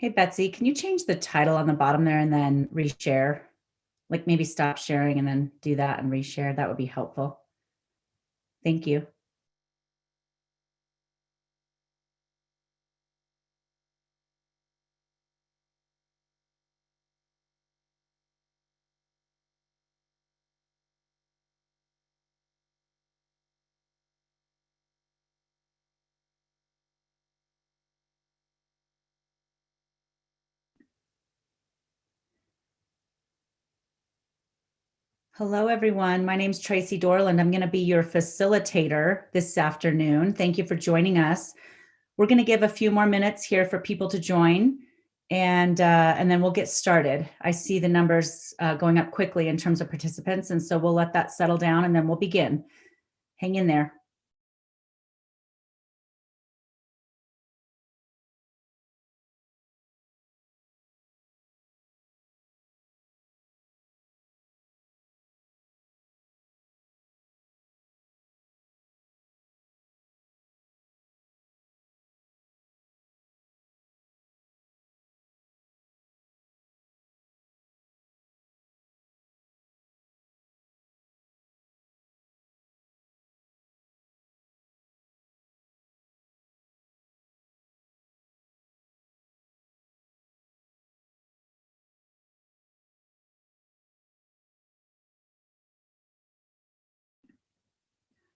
Hey, Betsy, can you change the title on the bottom there and then reshare? Like maybe stop sharing and then do that and reshare. That would be helpful. Thank you. Hello, everyone. My name's Tracy Dorland. I'm going to be your facilitator this afternoon. Thank you for joining us. We're going to give a few more minutes here for people to join, and then we'll get started. I see the numbers going up quickly in terms of participants, and so we'll let that settle down, and then we'll begin. Hang in there.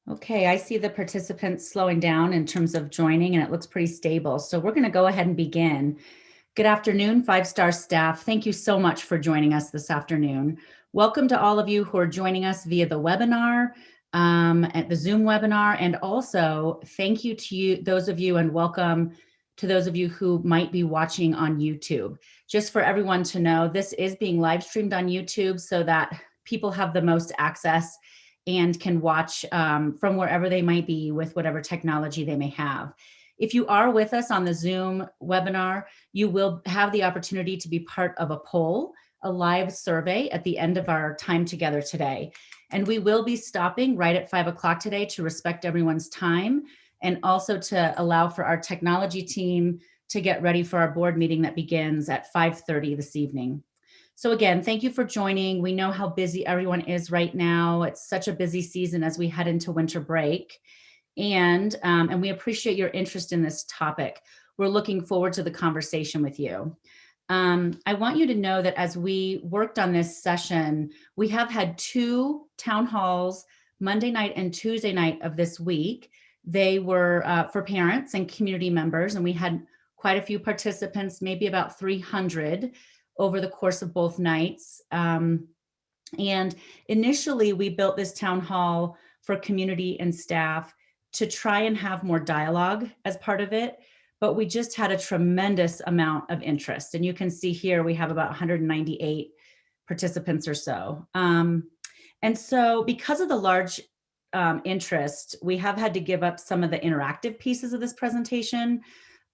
Okay, I see the participants slowing down in terms of joining, and it looks pretty stable. So we're going to go ahead and begin. Good afternoon, 5-star staff. Thank you so much for joining us this afternoon. Welcome to all of you who are joining us via the webinar, at the Zoom webinar, and also thank you to you, those of you, and welcome to those of you who might be watching on YouTube. Just for everyone to know, this is being live streamed on YouTube so that people have the most access and can watch from wherever they might be with whatever technology they may have. If you are with us on the Zoom webinar, you will have the opportunity to be part of a poll, a live survey at the end of our time together today. And we will be stopping right at 5 o'clock today to respect everyone's time and also to allow for our technology team to get ready for our board meeting that begins at 5:30 this evening. So again, thank you for joining. We know how busy everyone is right now. It's such a busy season as we head into winter break. And we appreciate your interest in this topic. We're looking forward to the conversation with you. I want you to know that as we worked on this session, we have had 2 town halls, Monday night and Tuesday night of this week. They were for parents and community members, and we had quite a few participants, maybe about 300 over the course of both nights. And initially, we built this town hall for community and staff to try and have more dialogue as part of it, but we just had a tremendous amount of interest. And you can see here, we have about 198 participants or so. And so because of the large interest, we have had to give up some of the interactive pieces of this presentation,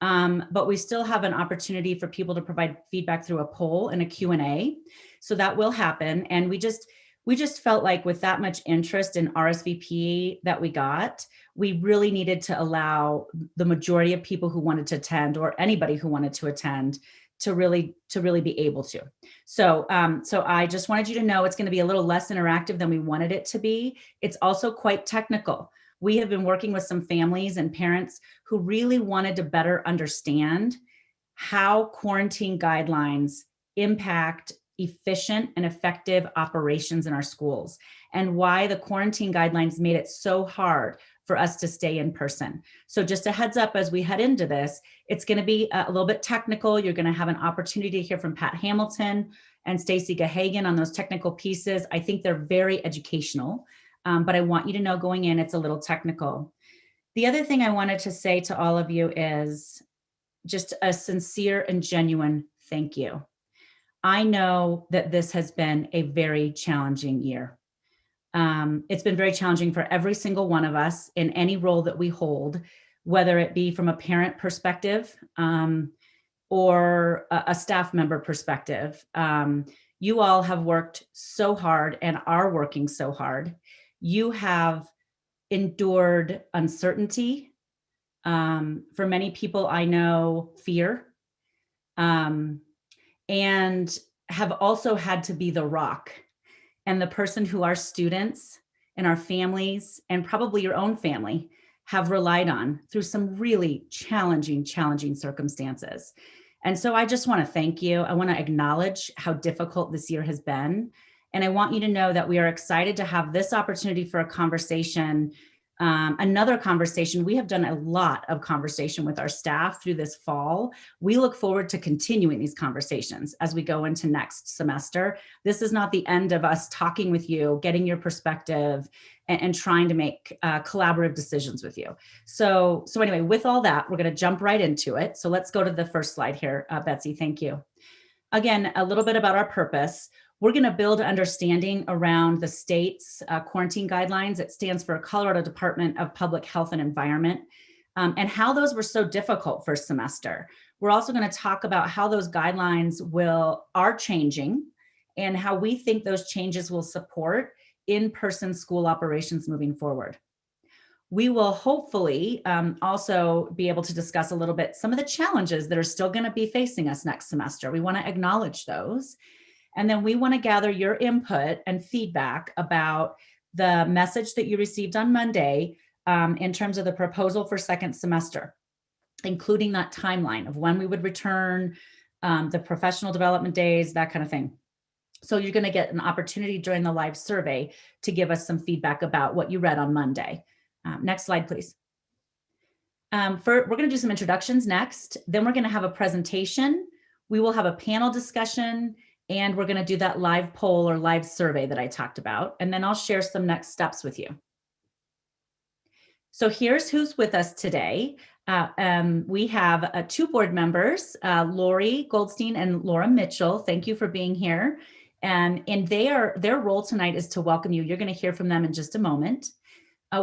but we still have an opportunity for people to provide feedback through a poll and a Q&A. So that will happen. And we just felt like with that much interest in RSVP that we got, we really needed to allow the majority of people who wanted to attend, or anybody who wanted to attend, to really be able to. So I just wanted you to know it's going to be a little less interactive than we wanted it to be. It's also quite technical. We have been working with some families and parents who really wanted to better understand how quarantine guidelines impact efficient and effective operations in our schools, and why the quarantine guidelines made it so hard for us to stay in person. So just a heads up, as we head into this, it's going to be a little bit technical. You're going to have an opportunity to hear from Pat Hamilton and Stacy Gahagan on those technical pieces. I think they're very educational, but I want you to know going in, it's a little technical. The other thing I wanted to say to all of you is just a sincere and genuine thank you. I know that this has been a very challenging year. It's been very challenging for every single one of us in any role that we hold, whether it be from a parent perspective or a staff member perspective. You all have worked so hard and are working so hard. You have endured uncertainty. For many people, I know fear. and have also had to be the rock and the person who our students and our families and probably your own family have relied on through some really challenging circumstances. And so I just want to thank you. I want to acknowledge how difficult this year has been. And I want you to know that we are excited to have this opportunity for a conversation, another conversation. We have done a lot of conversation with our staff through this fall. We look forward to continuing these conversations as we go into next semester. This is not the end of us talking with you, getting your perspective, and trying to make collaborative decisions with you. So anyway, with all that, we're going to jump right into it. So let's go to the first slide here, Betsy. Thank you. Again, a little bit about our purpose. We're going to build understanding around the state's quarantine guidelines. It stands for Colorado Department of Public Health and Environment, and how those were so difficult first semester. We're also going to talk about how those guidelines are changing and how we think those changes will support in-person school operations moving forward. We will hopefully also be able to discuss a little bit some of the challenges that are still going to be facing us next semester. We want to acknowledge those. And then we want to gather your input and feedback about the message that you received on Monday in terms of the proposal for second semester, including that timeline of when we would return, the professional development days, that kind of thing. So you're going to get an opportunity during the live survey to give us some feedback about what you read on Monday. Next slide, please. We're going to do some introductions next. Then we're going to have a presentation. We will have a panel discussion, and we're going to do that live poll or live survey that I talked about. And then I'll share some next steps with you. So here's who's with us today. We have two board members, Lori Goldstein and Laura Mitchell. Thank you for being here. And their role tonight is to welcome you. You're going to hear from them in just a moment.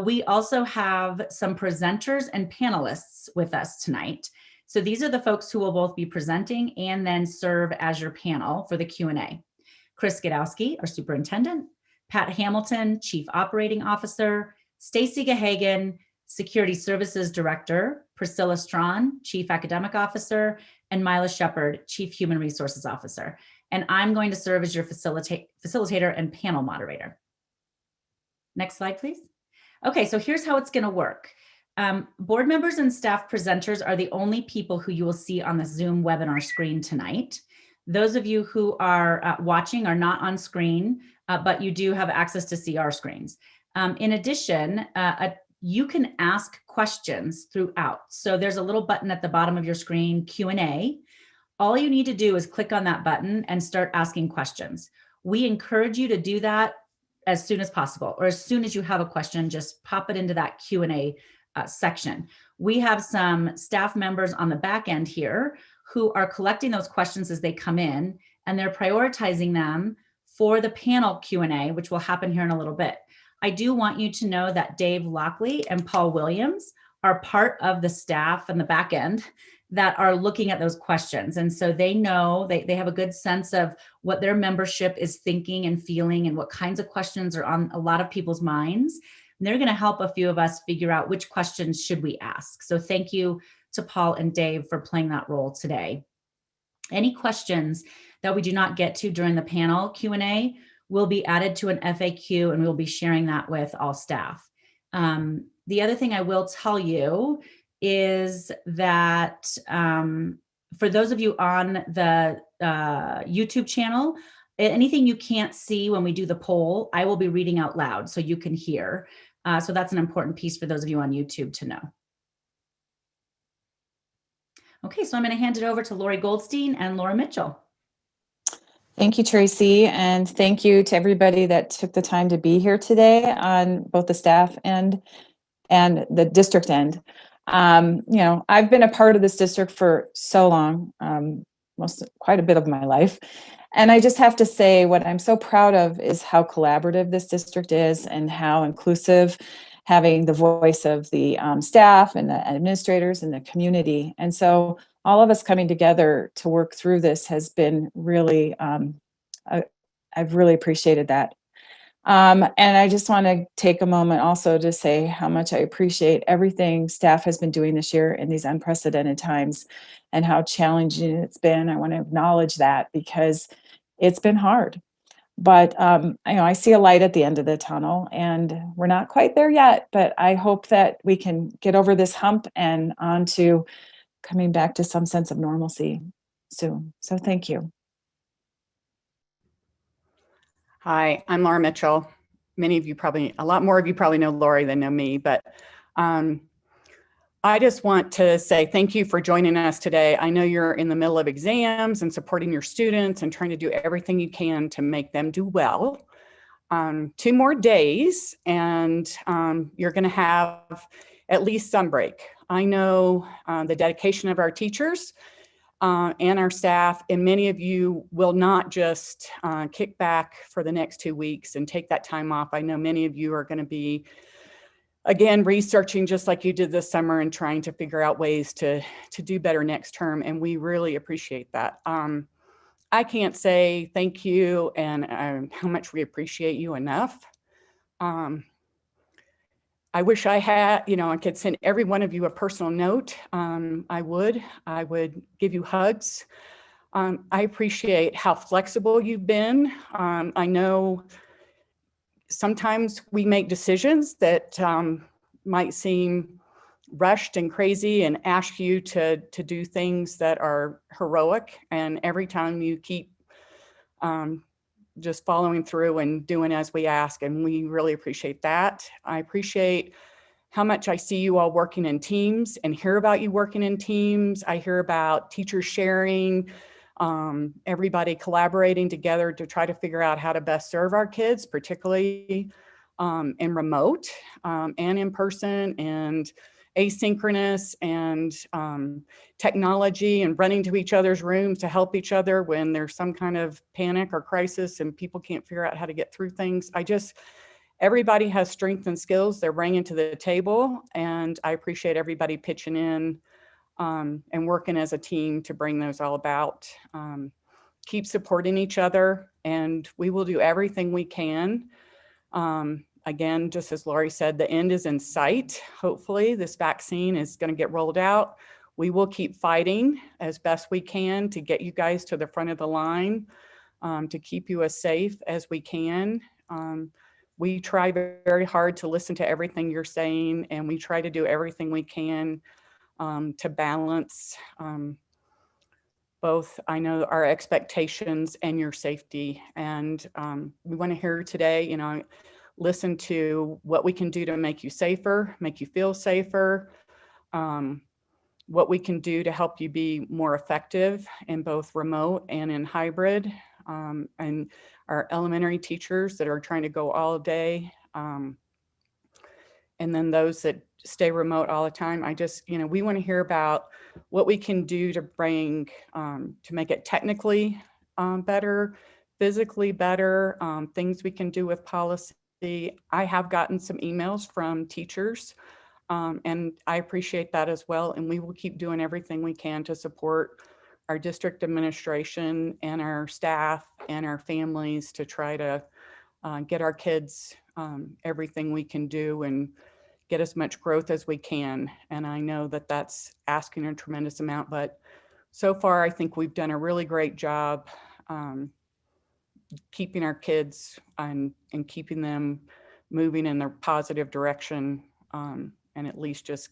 We also have some presenters and panelists with us tonight. So these are the folks who will both be presenting and then serve as your panel for the Q&A. Chris Gadowski, our superintendent, Pat Hamilton, Chief Operating Officer, Stacy Gahagan, Security Services Director, Priscilla Strawn, Chief Academic Officer, and Mila Shepard, Chief Human Resources Officer. And I'm going to serve as your facilitator and panel moderator. Next slide, please. Okay, so here's how it's going to work. Board members and staff presenters are the only people who you will see on the Zoom webinar screen tonight. Those of you who are watching are not on screen, but you do have access to see our screens. In addition, you can ask questions throughout. So there's a little button at the bottom of your screen, Q&A. All you need to do is click on that button and start asking questions. We encourage you to do that as soon as possible, or as soon as you have a question, just pop it into that Q&A section. We have some staff members on the back end here who are collecting those questions as they come in, and they're prioritizing them for the panel Q&A, which will happen here in a little bit. I do want you to know that Dave Lockley and Paul Williams are part of the staff and the back end that are looking at those questions. And so they know, they have a good sense of what their membership is thinking and feeling and what kinds of questions are on a lot of people's minds. And they're going to help a few of us figure out which questions should we ask. So thank you to Paul and Dave for playing that role today. Any questions that we do not get to during the panel Q&A will be added to an FAQ, and we'll be sharing that with all staff. The other thing I will tell you is that for those of you on the YouTube channel, anything you can't see when we do the poll, I will be reading out loud so you can hear. So that's an important piece for those of you on YouTube to know. Okay, so I'm going to hand it over to Lori Goldstein and Laura Mitchell. Thank you, Tracy, and thank you to everybody that took the time to be here today on both the staff end and the district end. You know, I've been a part of this district for so long, quite a bit of my life. And I just have to say what I'm so proud of is how collaborative this district is and how inclusive, having the voice of the staff and the administrators and the community. And so all of us coming together to work through this has been really, I've really appreciated that. And I just want to take a moment also to say how much I appreciate everything staff has been doing this year in these unprecedented times and how challenging it's been. I want to acknowledge that because it's been hard. But I see a light at the end of the tunnel, and we're not quite there yet. But I hope that we can get over this hump and on to coming back to some sense of normalcy soon. So thank you. Hi, I'm Laura Mitchell. A lot more of you probably know Lori than know me, but I just want to say thank you for joining us today. I know you're in the middle of exams and supporting your students and trying to do everything you can to make them do well. 2 more days and you're going to have at least some break. I know the dedication of our teachers and our staff, and many of you will not just kick back for the next 2 weeks and take that time off. I know many of you are going to be, again, researching just like you did this summer and trying to figure out ways to do better next term, and we really appreciate that. I can't say thank you and how much we appreciate you enough. I wish I had, I could send every one of you a personal note. I would give you hugs. I appreciate how flexible you've been. I know sometimes we make decisions that might seem rushed and crazy and ask you to do things that are heroic. And every time you keep just following through and doing as we ask, and we really appreciate that. I appreciate how much I see you all working in teams and hear about you working in teams. I hear about teachers sharing, everybody collaborating together to try to figure out how to best serve our kids, particularly in remote and in person and asynchronous and technology and running to each other's rooms to help each other when there's some kind of panic or crisis and people can't figure out how to get through things. Everybody has strengths and skills they're bringing to the table, and I appreciate everybody pitching in and working as a team to bring those all about. Keep supporting each other, and we will do everything we can. Again, just as Lori said, the end is in sight. Hopefully this vaccine is going to get rolled out. We will keep fighting as best we can to get you guys to the front of the line, to keep you as safe as we can. We try very hard to listen to everything you're saying, and we try to do everything we can to balance both, I know, our expectations and your safety. And we want to hear today, listen to what we can do to make you safer, make you feel safer, what we can do to help you be more effective in both remote and in hybrid, and our elementary teachers that are trying to go all day, and then those that stay remote all the time. We want to hear about what we can do to bring, to make it technically better, physically better, things we can do with policy. I have gotten some emails from teachers, and I appreciate that as well. And we will keep doing everything we can to support our district administration and our staff and our families to try to get our kids everything we can do and get as much growth as we can. And I know that that's asking a tremendous amount, but so far I think we've done a really great job keeping our kids and keeping them moving in the positive direction, and at least just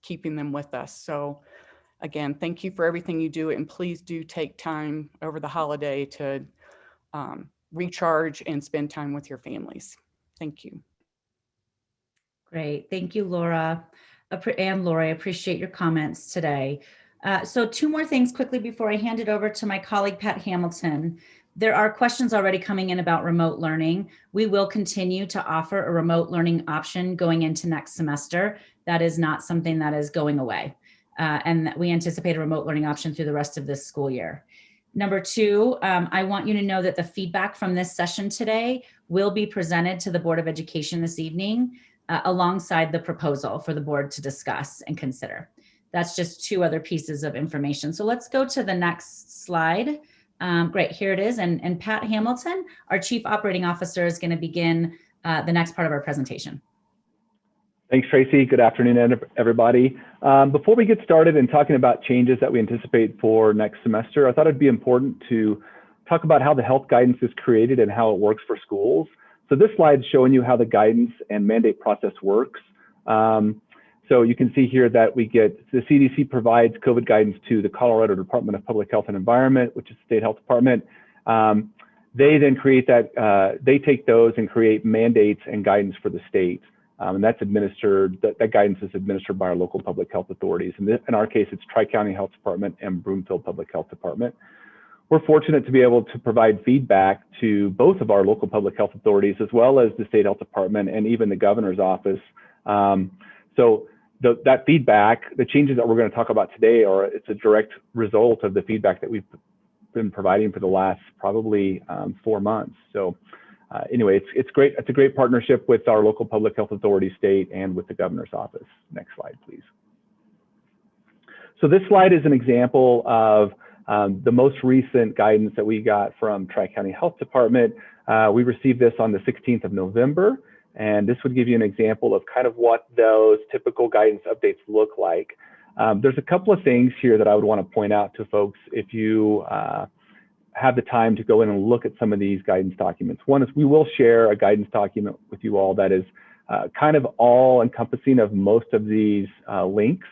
keeping them with us. So again, thank you for everything you do, and please do take time over the holiday to recharge and spend time with your families. Thank you. Great. Thank you, Laura and Lori. I appreciate your comments today. So 2 more things quickly before I hand it over to my colleague, Pat Hamilton. There are questions already coming in about remote learning. We will continue to offer a remote learning option going into next semester. That is not something that is going away. And we anticipate a remote learning option through the rest of this school year. Number 2, I want you to know that the feedback from this session today will be presented to the Board of Education this evening, alongside the proposal for the board to discuss and consider. That's just 2 other pieces of information. So let's go to the next slide. Great, here it is. And Pat Hamilton, our Chief Operating Officer, is going to begin the next part of our presentation. Thanks, Tracy. Good afternoon, everybody. Before we get started in talking about changes that we anticipate for next semester, I thought it'd be important to talk about how the health guidance is created and how it works for schools. So this slide is showing you how the guidance and mandate process works. So you can see here that we get, the CDC provides COVID guidance to the Colorado Department of Public Health and Environment, which is the state health department. They then create that, they take those and create mandates and guidance for the state. And that's administered, that guidance is administered by our local public health authorities. In our case, it's Tri-County Health Department and Broomfield Public Health Department. We're fortunate to be able to provide feedback to both of our local public health authorities, as well as the state health department and even the governor's office. So that feedback, the changes that we're going to talk about today, it's a direct result of the feedback that we've been providing for the last probably 4 months. So anyway, it's great. It's a great partnership with our local public health authority state and with the governor's office. Next slide, please. So this slide is an example of the most recent guidance that we got from Tri-County Health Department. We received this on the 16th of November, and this would give you an example of kind of what those typical guidance updates look like. There's a couple of things here that I would want to point out to folks if you have the time to go in and look at some of these guidance documents. One is we will share a guidance document with you all that is kind of all encompassing of most of these links.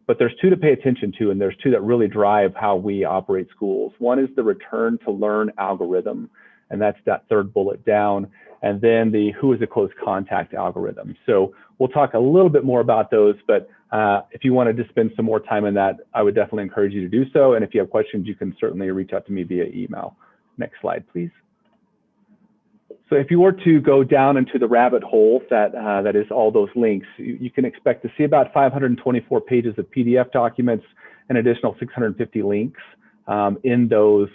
But there's two to pay attention to, and there's two that really drive how we operate schools. One is the return to learn algorithm, and that's that third bullet down, and then the who is a close contact algorithm. So we'll talk a little bit more about those, but if you wanted to spend some more time on that, I would definitely encourage you to do so. And if you have questions, you can certainly reach out to me via email. Next slide, please. So if you were to go down into the rabbit hole that is all those links, you can expect to see about 524 pages of PDF documents, an additional 650 links in those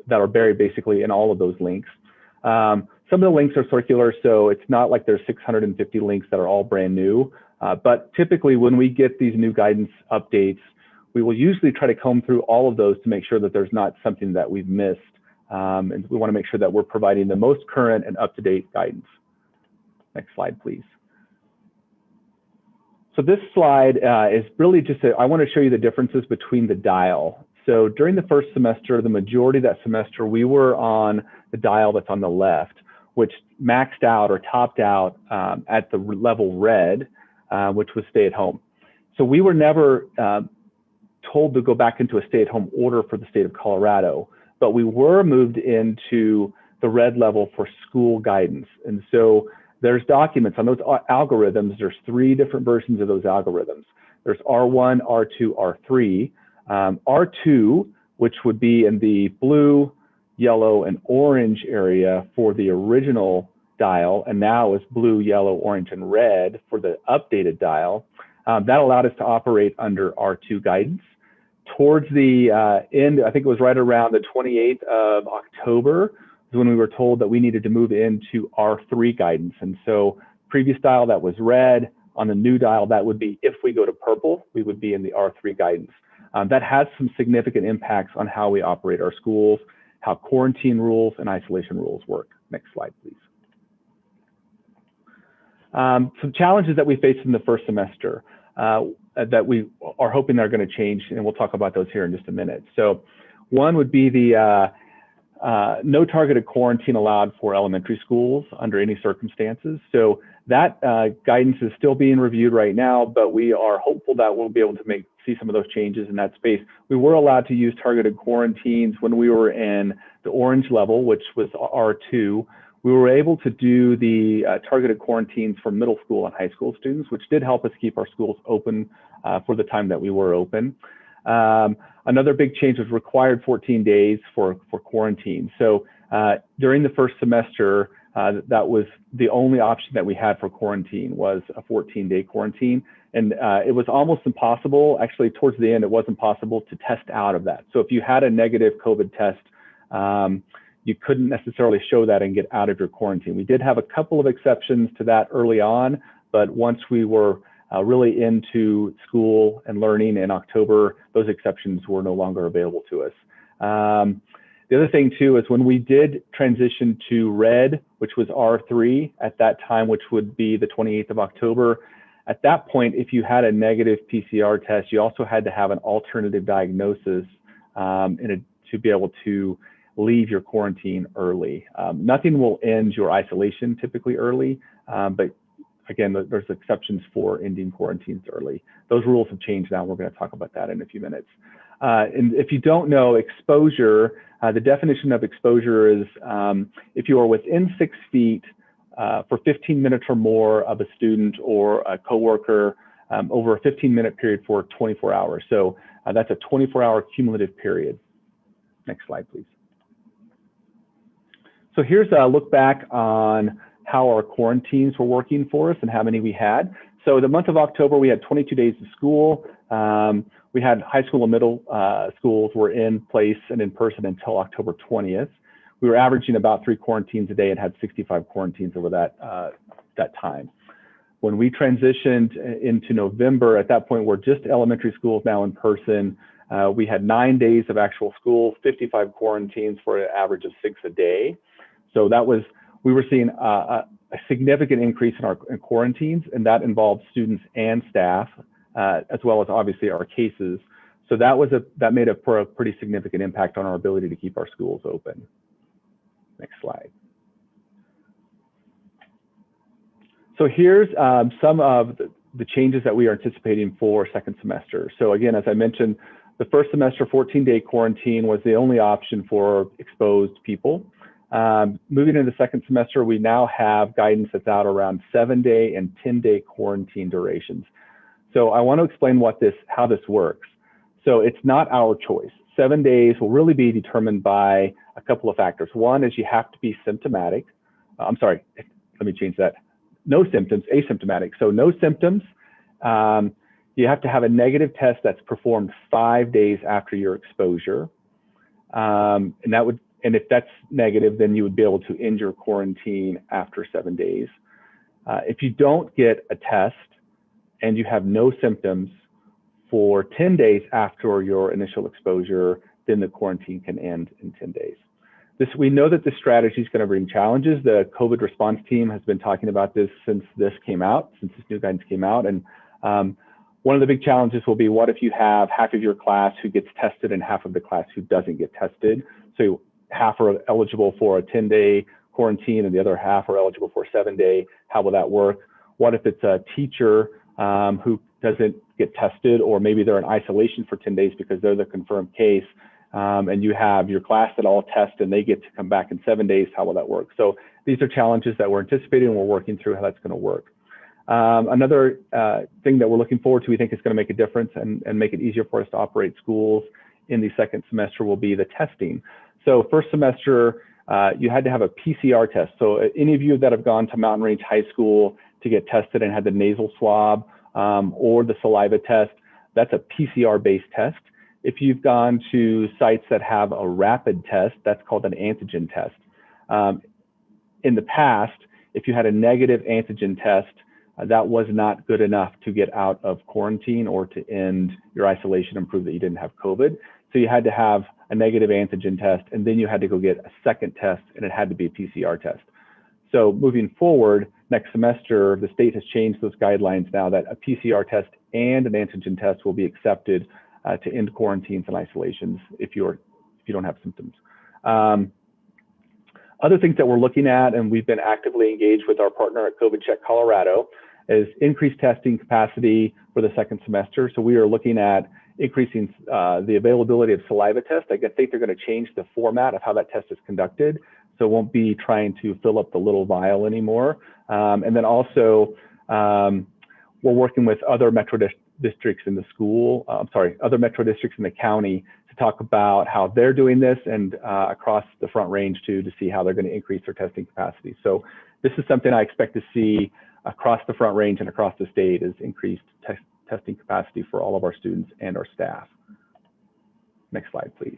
that are buried basically in all of those links. Some of the links are circular, so it's not like there's 650 links that are all brand new. But typically when we get these new guidance updates, we will usually try to comb through all of those to make sure that there's not something that we've missed. And we want to make sure that we're providing the most current and up-to-date guidance. Next slide, please. So this slide is really just, I want to show you the differences between the dial. So during the first semester, the majority of that semester, we were on the dial that's on the left, which maxed out or topped out at the level red, which was stay at home. So we were never told to go back into a stay-at-home order for the state of Colorado, but we were moved into the red level for school guidance. And so there's documents on those algorithms. There's 3 different versions of those algorithms. There's R1, R2, R3. R2, which would be in the blue, yellow, and orange area for the original dial, and now is blue, yellow, orange, and red for the updated dial. That allowed us to operate under R2 guidance. Towards the end, I think it was right around the 28th of October, is when we were told that we needed to move into R3 guidance. And so previous dial that was red, on the new dial that would be, if we go to purple, we would be in the R3 guidance. That has some significant impacts on how we operate our schools, how quarantine rules and isolation rules work. Next slide, please. Some challenges that we faced in the first semester that we are hoping are going to change, and we'll talk about those here in just a minute. So one would be the no targeted quarantine allowed for elementary schools under any circumstances. So that guidance is still being reviewed right now, but we are hopeful that we'll be able to see some of those changes in that space. We were allowed to use targeted quarantines when we were in the orange level, which was R2. We were able to do the targeted quarantines for middle school and high school students, which did help us keep our schools open for the time that we were open. Another big change was required 14 days for quarantine. So during the first semester, that was the only option that we had for quarantine, was a 14-day quarantine. And it was almost impossible, actually towards the end, it wasn't possible to test out of that. So if you had a negative COVID test, you couldn't necessarily show that and get out of your quarantine. We did have a couple of exceptions to that early on, but once we were really into school and learning in October, those exceptions were no longer available to us. The other thing too is when we did transition to red, which was R3 at that time, which would be the 28th of October, at that point, if you had a negative PCR test, you also had to have an alternative diagnosis to be able to leave your quarantine early. Nothing will end your isolation typically early, but again, there's exceptions for ending quarantines early. Those rules have changed now. We're going to talk about that in a few minutes. And if you don't know, exposure, the definition of exposure is if you are within 6 feet for 15 minutes or more of a student or a coworker over a 15-minute period for 24 hours. So that's a 24-hour cumulative period. Next slide, please. So here's a look back on how our quarantines were working for us and how many we had. So the month of October, we had 22 days of school. We had high school and middle schools were in place and in person until October 20th. We were averaging about 3 quarantines a day and had 65 quarantines over that time. When we transitioned into November, at that point, we're just elementary schools now in person. We had 9 days of actual school, 55 quarantines for an average of 6 a day. So that was, we were seeing a significant increase in quarantines, and that involved students and staff, as well as obviously our cases. So that made a pretty significant impact on our ability to keep our schools open. Next slide. So here's some of the changes that we are anticipating for second semester. So again, as I mentioned, the first semester 14-day quarantine was the only option for exposed people. Moving into the second semester, we now have guidance that's out around 7-day and 10-day quarantine durations. So I want to explain how this works. So it's not our choice. 7 days will really be determined by a couple of factors. One is you have to be symptomatic. I'm sorry, let me change that. No symptoms, asymptomatic. So no symptoms. You have to have a negative test that's performed 5 days after your exposure. And if that's negative, then you would be able to end your quarantine after 7 days. If you don't get a test and you have no symptoms for 10 days after your initial exposure, then the quarantine can end in 10 days. We know that this strategy is going to bring challenges. The COVID response team has been talking about this since this new guidance came out. And one of the big challenges will be, what if you have half of your class who gets tested and half of the class who doesn't get tested? So half are eligible for a 10-day quarantine and the other half are eligible for a 7-day. How will that work? What if it's a teacher who doesn't get tested, or maybe they're in isolation for 10 days because they're the confirmed case, and you have your class that all test and they get to come back in 7 days? How will that work? So these are challenges that we're anticipating, and we're working through how that's going to work. Another thing that we're looking forward to, we think is going to make a difference and make it easier for us to operate schools in the second semester, will be the testing. So first semester, you had to have a PCR test. So any of you that have gone to Mountain Range High School to get tested and had the nasal swab or the saliva test, that's a PCR-based test. If you've gone to sites that have a rapid test, that's called an antigen test. In the past, if you had a negative antigen test, that was not good enough to get out of quarantine or to end your isolation and prove that you didn't have COVID. So you had to have a negative antigen test, and then you had to go get a second test, and it had to be a PCR test. So moving forward, next semester, the state has changed those guidelines now that a PCR test and an antigen test will be accepted to end quarantines and isolations if you don't have symptoms. Other things that we're looking at, and we've been actively engaged with our partner at COVID Check Colorado, is increased testing capacity for the second semester. So we are looking at increasing the availability of saliva tests. I think they're going to change the format of how that test is conducted. So it won't be trying to fill up the little vial anymore. And then also, we're working with other metro districts in the other metro districts in the county to talk about how they're doing this, and across the Front Range too, to see how they're going to increase their testing capacity. So this is something I expect to see across the Front Range and across the state, is increased testing capacity for all of our students and our staff. Next slide, please.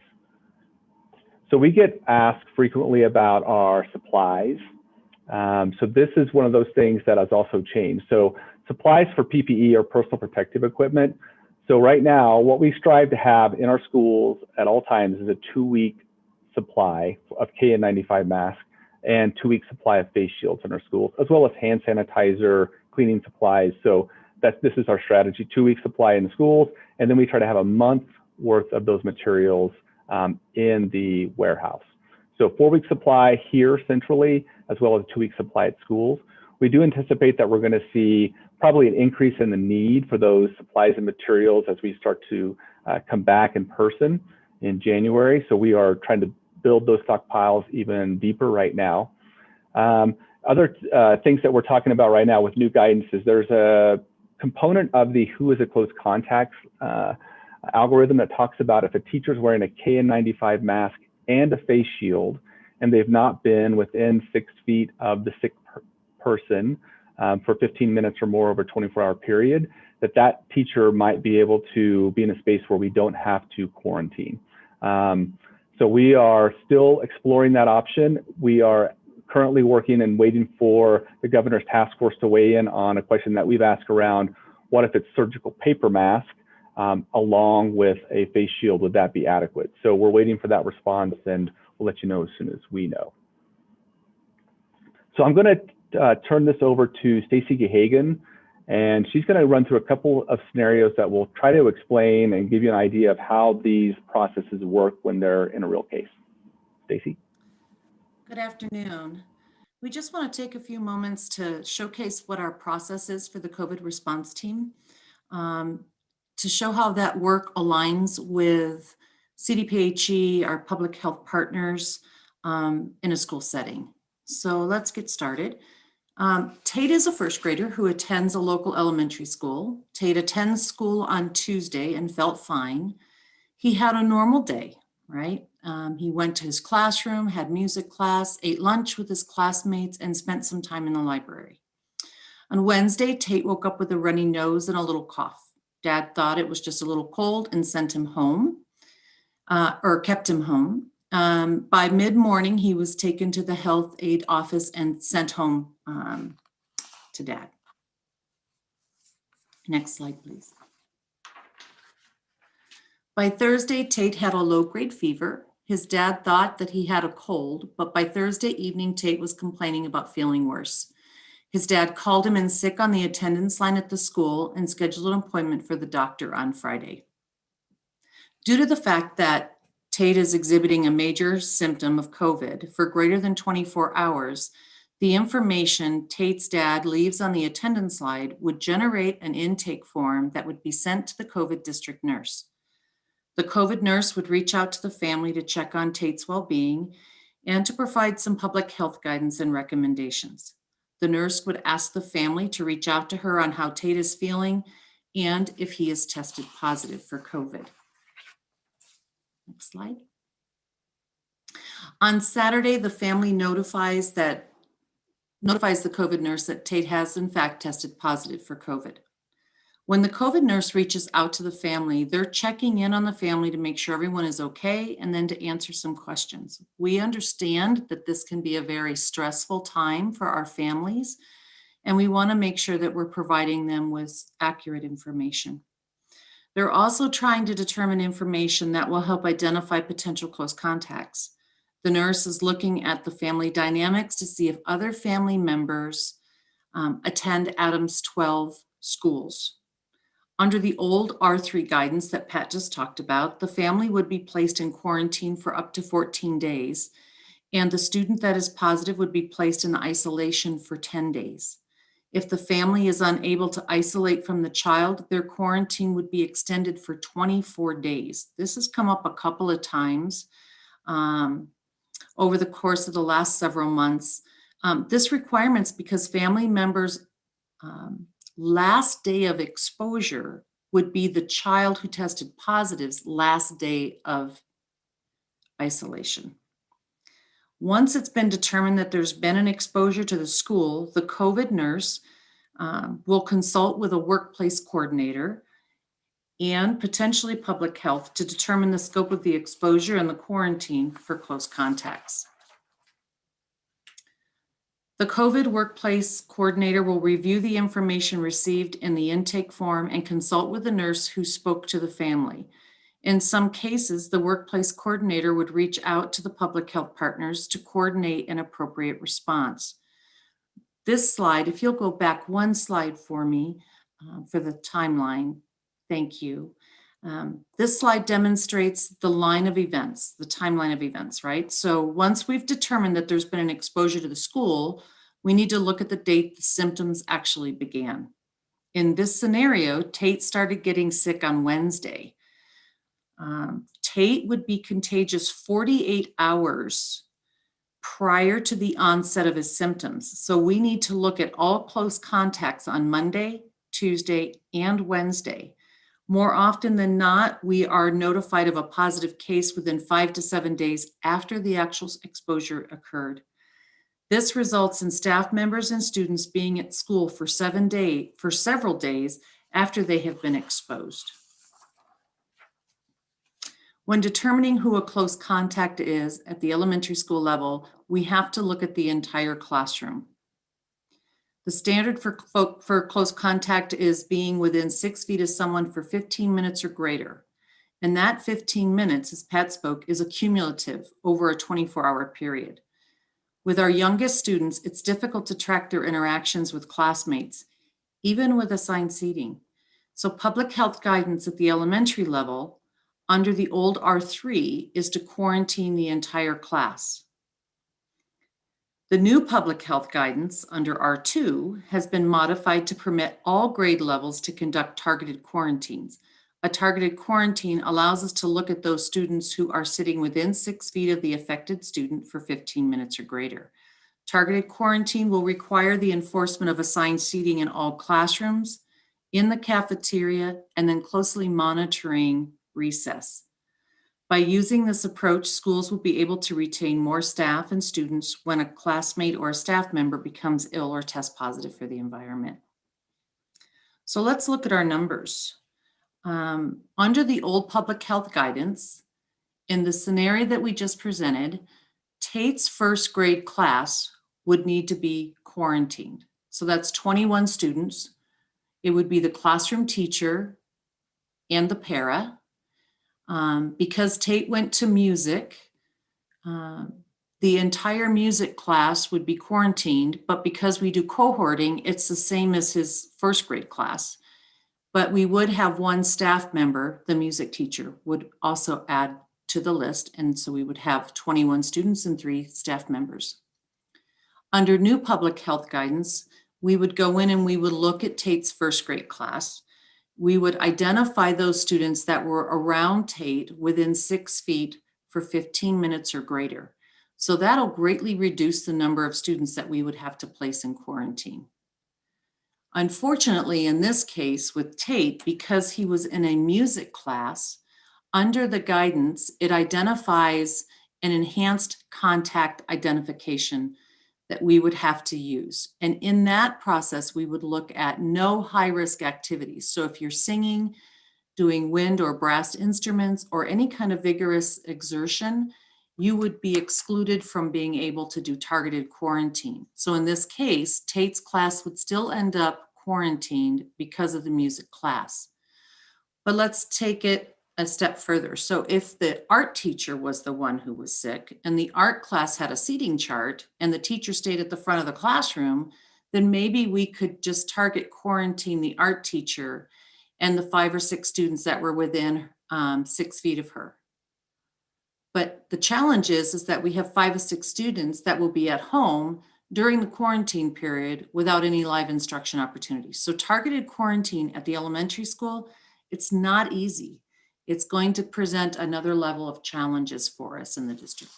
So we get asked frequently about our supplies. So this is one of those things that has also changed. So supplies for PPE or personal protective equipment. So right now, what we strive to have in our schools at all times is a 2-week supply of KN95 masks and 2-week supply of face shields in our schools, as well as hand sanitizer, cleaning supplies. So this is our strategy: 2-week supply in the schools, and then we try to have a month worth of those materials in the warehouse. So 4-week supply here centrally, as well as a 2-week supply at schools. We do anticipate that we're going to see probably an increase in the need for those supplies and materials as we start to come back in person in January. So we are trying to build those stockpiles even deeper right now. Other things that we're talking about right now with new guidance is there's a component of the who is a close contact algorithm that talks about if a teacher's wearing a KN95 mask and a face shield and they've not been within 6 feet of the sick person for 15 minutes or more over a 24-hour period, that teacher might be able to be in a space where we don't have to quarantine. So we are still exploring that option. We are currently working and waiting for the governor's task force to weigh in on a question that we've asked around, what if it's surgical paper mask along with a face shield, would that be adequate? So we're waiting for that response, and we'll let you know as soon as we know. So I'm going to turn this over to Stacey Gehagen, and she's going to run through a couple of scenarios that will try to explain and give you an idea of how these processes work when they're in a real case. Stacey. Good afternoon. We just want to take a few moments to showcase what our process is for the COVID response team, to show how that work aligns with CDPHE, our public health partners, in a school setting. So let's get started. Tate is a first grader who attends a local elementary school. Tate attends school on Tuesday and felt fine. He had a normal day, right? He went to his classroom, had music class, ate lunch with his classmates, and spent some time in the library. On Wednesday, Tate woke up with a runny nose and a little cough. Dad thought it was just a little cold and sent him home, or kept him home. By mid-morning, he was taken to the health aid office and sent home to Dad. Next slide, please. By Thursday, Tate had a low-grade fever. His dad thought that he had a cold, but by Thursday evening, Tate was complaining about feeling worse. His dad called him in sick on the attendance line at the school and scheduled an appointment for the doctor on Friday. Due to the fact that Tate is exhibiting a major symptom of COVID for greater than 24 hours, the information Tate's dad leaves on the attendance slide would generate an intake form that would be sent to the COVID district nurse. The COVID nurse would reach out to the family to check on Tate's well-being and to provide some public health guidance and recommendations. The nurse would ask the family to reach out to her on how Tate is feeling and if he is tested positive for COVID. Next slide. On Saturday, the family notifies the COVID nurse that Tate has in fact tested positive for COVID. When the COVID nurse reaches out to the family, they're checking in on the family to make sure everyone is okay and then to answer some questions. We understand that this can be a very stressful time for our families, and we want to make sure that we're providing them with accurate information. They're also trying to determine information that will help identify potential close contacts. The nurse is looking at the family dynamics to see if other family members attend Adams 12 schools. Under the old R3 guidance that Pat just talked about, the family would be placed in quarantine for up to 14 days, and the student that is positive would be placed in isolation for 10 days. If the family is unable to isolate from the child, their quarantine would be extended for 24 days. This has come up a couple of times over the course of the last several months. This requirement's because family members' last day of exposure would be the child who tested positive's last day of isolation. Once it's been determined that there's been an exposure to the school, the COVID nurse will consult with a workplace coordinator and potentially public health to determine the scope of the exposure and the quarantine for close contacts. The COVID workplace coordinator will review the information received in the intake form and consult with the nurse who spoke to the family. In some cases, the workplace coordinator would reach out to the public health partners to coordinate an appropriate response. This slide, if you'll go back one slide for me for the timeline, thank you. This slide demonstrates the line of events, the timeline of events, right? So once we've determined that there's been an exposure to the school, we need to look at the date the symptoms actually began. In this scenario, Tate started getting sick on Wednesday. Tate would be contagious 48 hours prior to the onset of his symptoms. So we need to look at all close contacts on Monday, Tuesday, and Wednesday. More often than not, we are notified of a positive case within 5 to 7 days after the actual exposure occurred. This results in staff members and students being at school for several days after they have been exposed. When determining who a close contact is at the elementary school level, we have to look at the entire classroom. The standard for close contact is being within 6 feet of someone for 15 minutes or greater. And that 15 minutes, as Pat spoke, is accumulative over a 24-hour period. With our youngest students, it's difficult to track their interactions with classmates, even with assigned seating. So public health guidance at the elementary level under the old R3 is to quarantine the entire class. The new public health guidance under R2 has been modified to permit all grade levels to conduct targeted quarantines. A targeted quarantine allows us to look at those students who are sitting within 6 feet of the affected student for 15 minutes or greater. Targeted quarantine will require the enforcement of assigned seating in all classrooms, in the cafeteria, and then closely monitoring recess. By using this approach, schools will be able to retain more staff and students when a classmate or a staff member becomes ill or tests positive for the environment. So let's look at our numbers. Under the old public health guidance, in the scenario that we just presented, Tate's first grade class would need to be quarantined. So that's 21 students. It would be the classroom teacher and the para. Because Tate went to music, the entire music class would be quarantined, but because we do cohorting, it's the same as his first grade class. But we would have one staff member, the music teacher, would also add to the list. And so we would have 21 students and 3 staff members. Under new public health guidance, we would go in and we would look at Tate's first grade class. We would identify those students that were around Tate within 6 feet for 15 minutes or greater. So that'll greatly reduce the number of students that we would have to place in quarantine. Unfortunately, in this case with Tate, because he was in a music class, under the guidance, it identifies an enhanced contact identification that we would have to use. And in that process, we would look at no high-risk activities. So if you're singing, doing wind or brass instruments, or any kind of vigorous exertion, you would be excluded from being able to do targeted quarantine. So in this case, Tate's class would still end up quarantined because of the music class. But let's take it a step further. So if the art teacher was the one who was sick and the art class had a seating chart and the teacher stayed at the front of the classroom, then maybe we could just target quarantine the art teacher and the 5 or 6 students that were within 6 feet of her. But the challenge is that we have 5 or 6 students that will be at home during the quarantine period without any live instruction opportunities. So targeted quarantine at the elementary school, it's not easy. It's going to present another level of challenges for us in the district.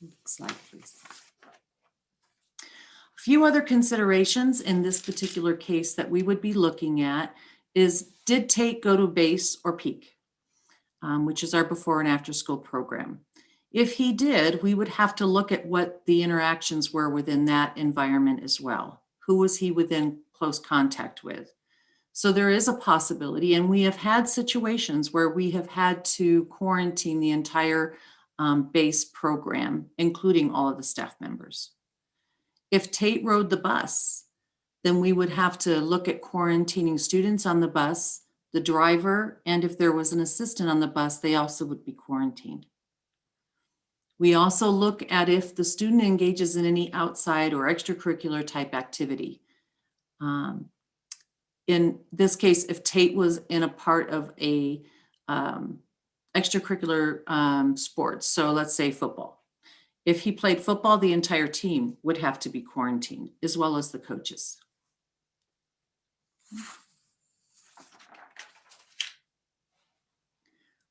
Next slide, please. A few other considerations in this particular case that we would be looking at is, did Tate go to base or peak, which is our before and after school program? If he did, we would have to look at what the interactions were within that environment as well. Who was he within close contact with? So there is a possibility, and we have had situations where we have had to quarantine the entire base program, including all of the staff members. If Tate rode the bus, then we would have to look at quarantining students on the bus, the driver, and if there was an assistant on the bus, they also would be quarantined. We also look at if the student engages in any outside or extracurricular type activity. In this case, if Tate was in a part of a extracurricular sports, so let's say football. If he played football, the entire team would have to be quarantined, as well as the coaches.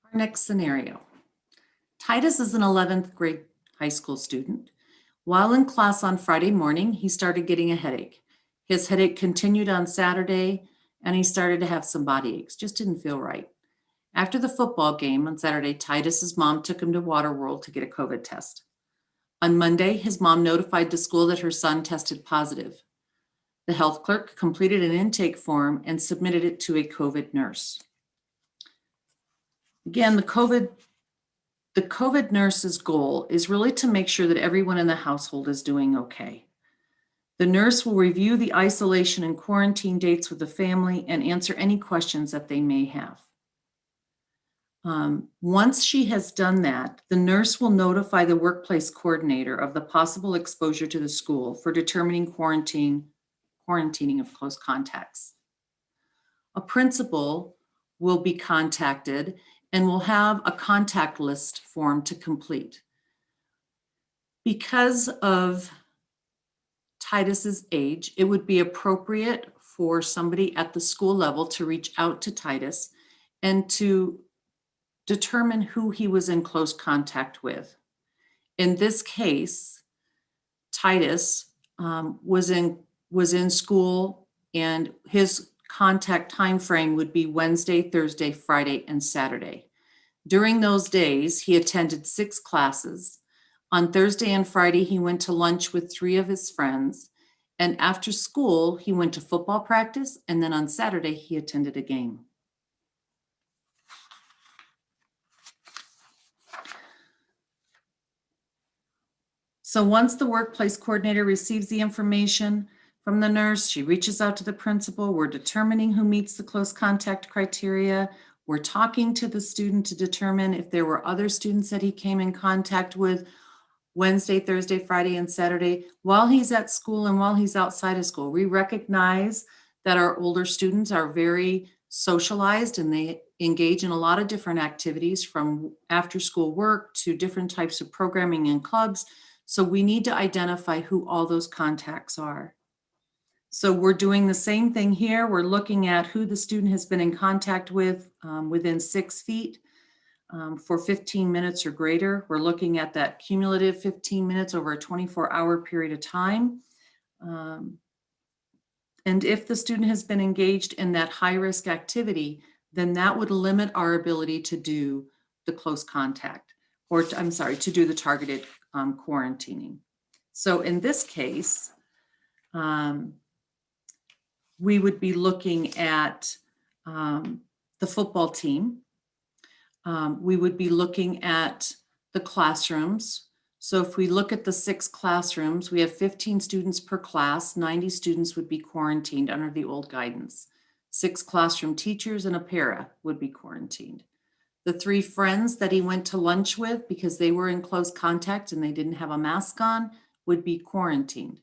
Our next scenario. Titus is an 11th grade high school student. While in class on Friday morning, he started getting a headache. His headache continued on Saturday, and he started to have some body aches, just didn't feel right. After the football game on Saturday, Titus's mom took him to Waterworld to get a COVID test. On Monday, his mom notified the school that her son tested positive. The health clerk completed an intake form and submitted it to a COVID nurse. Again, the COVID nurse's goal is really to make sure that everyone in the household is doing okay. The nurse will review the isolation and quarantine dates with the family and answer any questions that they may have. Once she has done that, the nurse will notify the workplace coordinator of the possible exposure to the school for determining quarantining of close contacts. A principal will be contacted and will have a contact list form to complete. Because of Titus's age, it would be appropriate for somebody at the school level to reach out to Titus and to determine who he was in close contact with. In this case, Titus was in school, and his contact time frame would be Wednesday, Thursday, Friday, and Saturday. During those days, he attended 6 classes. On Thursday and Friday, he went to lunch with 3 of his friends. And after school, he went to football practice. And then on Saturday, he attended a game. So once the workplace coordinator receives the information from the nurse, she reaches out to the principal. We're determining who meets the close contact criteria. We're talking to the student to determine if there were other students that he came in contact with Wednesday, Thursday, Friday, and Saturday while he's at school and while he's outside of school. We recognize that our older students are very socialized and they engage in a lot of different activities, from after school work to different types of programming and clubs. So we need to identify who all those contacts are. So we're doing the same thing here. We're looking at who the student has been in contact with within 6 feet for 15 minutes or greater. We're looking at that cumulative 15 minutes over a 24-hour period of time. And if the student has been engaged in that high-risk activity, then that would limit our ability to do the close contact, or to do the targeted quarantining. So in this case, we would be looking at the football team. We would be looking at the classrooms. So if we look at the 6 classrooms, we have 15 students per class. 90 students would be quarantined under the old guidance. 6 classroom teachers and a para would be quarantined. The 3 friends that he went to lunch with, because they were in close contact and they didn't have a mask on, would be quarantined.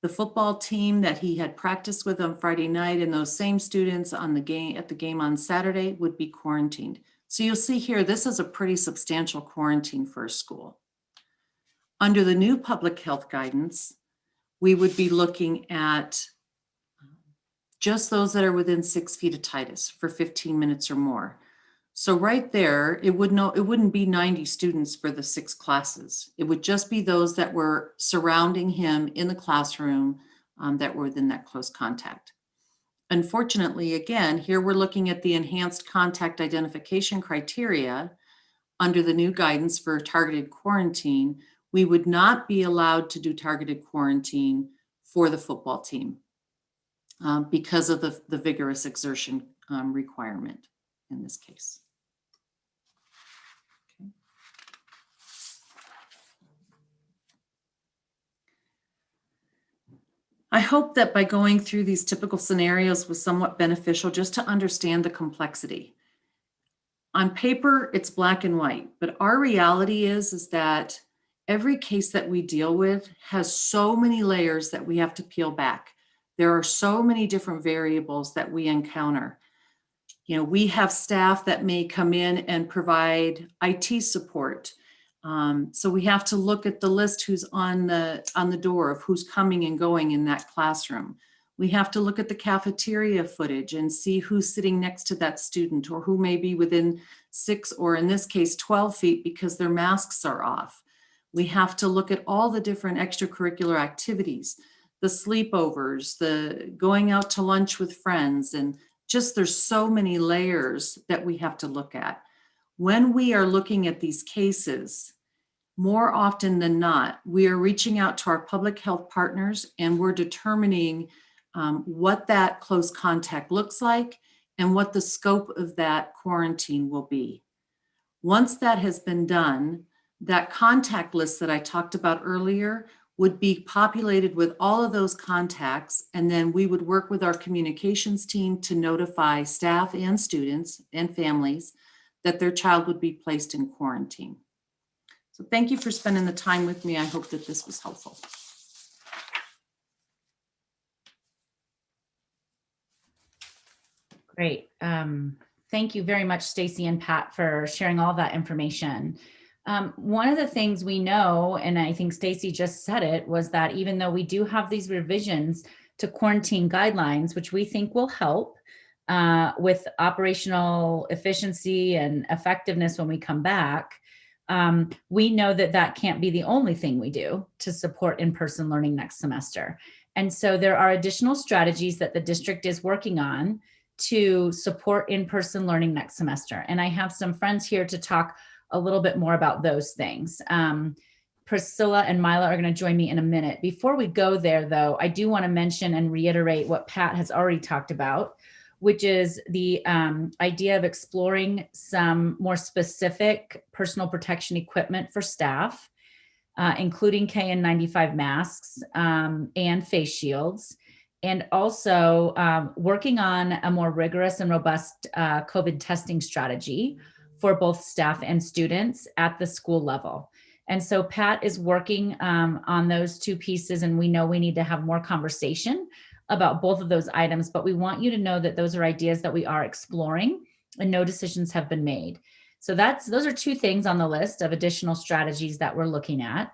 The football team that he had practiced with on Friday night and those same students at the game on Saturday would be quarantined. So you'll see here, this is a pretty substantial quarantine for a school. Under the new public health guidance, we would be looking at just those that are within 6 feet of Titus for 15 minutes or more. So right there, it wouldn't be 90 students for the 6 classes. It would just be those that were surrounding him in the classroom that were within that close contact. Unfortunately, again, here we're looking at the enhanced contact identification criteria under the new guidance for targeted quarantine. We would not be allowed to do targeted quarantine for the football team because of the vigorous exertion requirement in this case. Okay. I hope that by going through these typical scenarios was somewhat beneficial just to understand the complexity. On paper, it's black and white, but our reality is that every case that we deal with has so many layers that we have to peel back. There are so many different variables that we encounter. You know, we have staff that may come in and provide IT support. So we have to look at the list who's on the door of who's coming and going in that classroom. We have to look at the cafeteria footage and see who's sitting next to that student or who may be within 6 or in this case 12 feet because their masks are off. We have to look at all the different extracurricular activities, the sleepovers, the going out to lunch with friends, and just there's so many layers that we have to look at. When we are looking at these cases, more often than not, we are reaching out to our public health partners and we're determining what that close contact looks like and what the scope of that quarantine will be. Once that has been done, that contact list that I talked about earlier would be populated with all of those contacts, and then we would work with our communications team to notify staff and students and families that their child would be placed in quarantine. So thank you for spending the time with me. I hope that this was helpful. Great. Thank you very much, Stacy and Pat, for sharing all that information. One of the things we know, and I think Stacy just said it, was that even though we do have these revisions to quarantine guidelines, which we think will help with operational efficiency and effectiveness when we come back, we know that that can't be the only thing we do to support in-person learning next semester. And so there are additional strategies that the district is working on to support in-person learning next semester. And I have some friends here to talk a little bit more about those things. Priscilla and Mila are going to join me in a minute. Before we go there, though, I do want to mention and reiterate what Pat has already talked about, which is the idea of exploring some more specific personal protection equipment for staff, including KN95 masks and face shields, and also working on a more rigorous and robust COVID testing strategy for both staff and students at the school level. And so Pat is working on those two pieces, and we know we need to have more conversation about both of those items, but we want you to know that those are ideas that we are exploring and no decisions have been made. So those are two things on the list of additional strategies that we're looking at.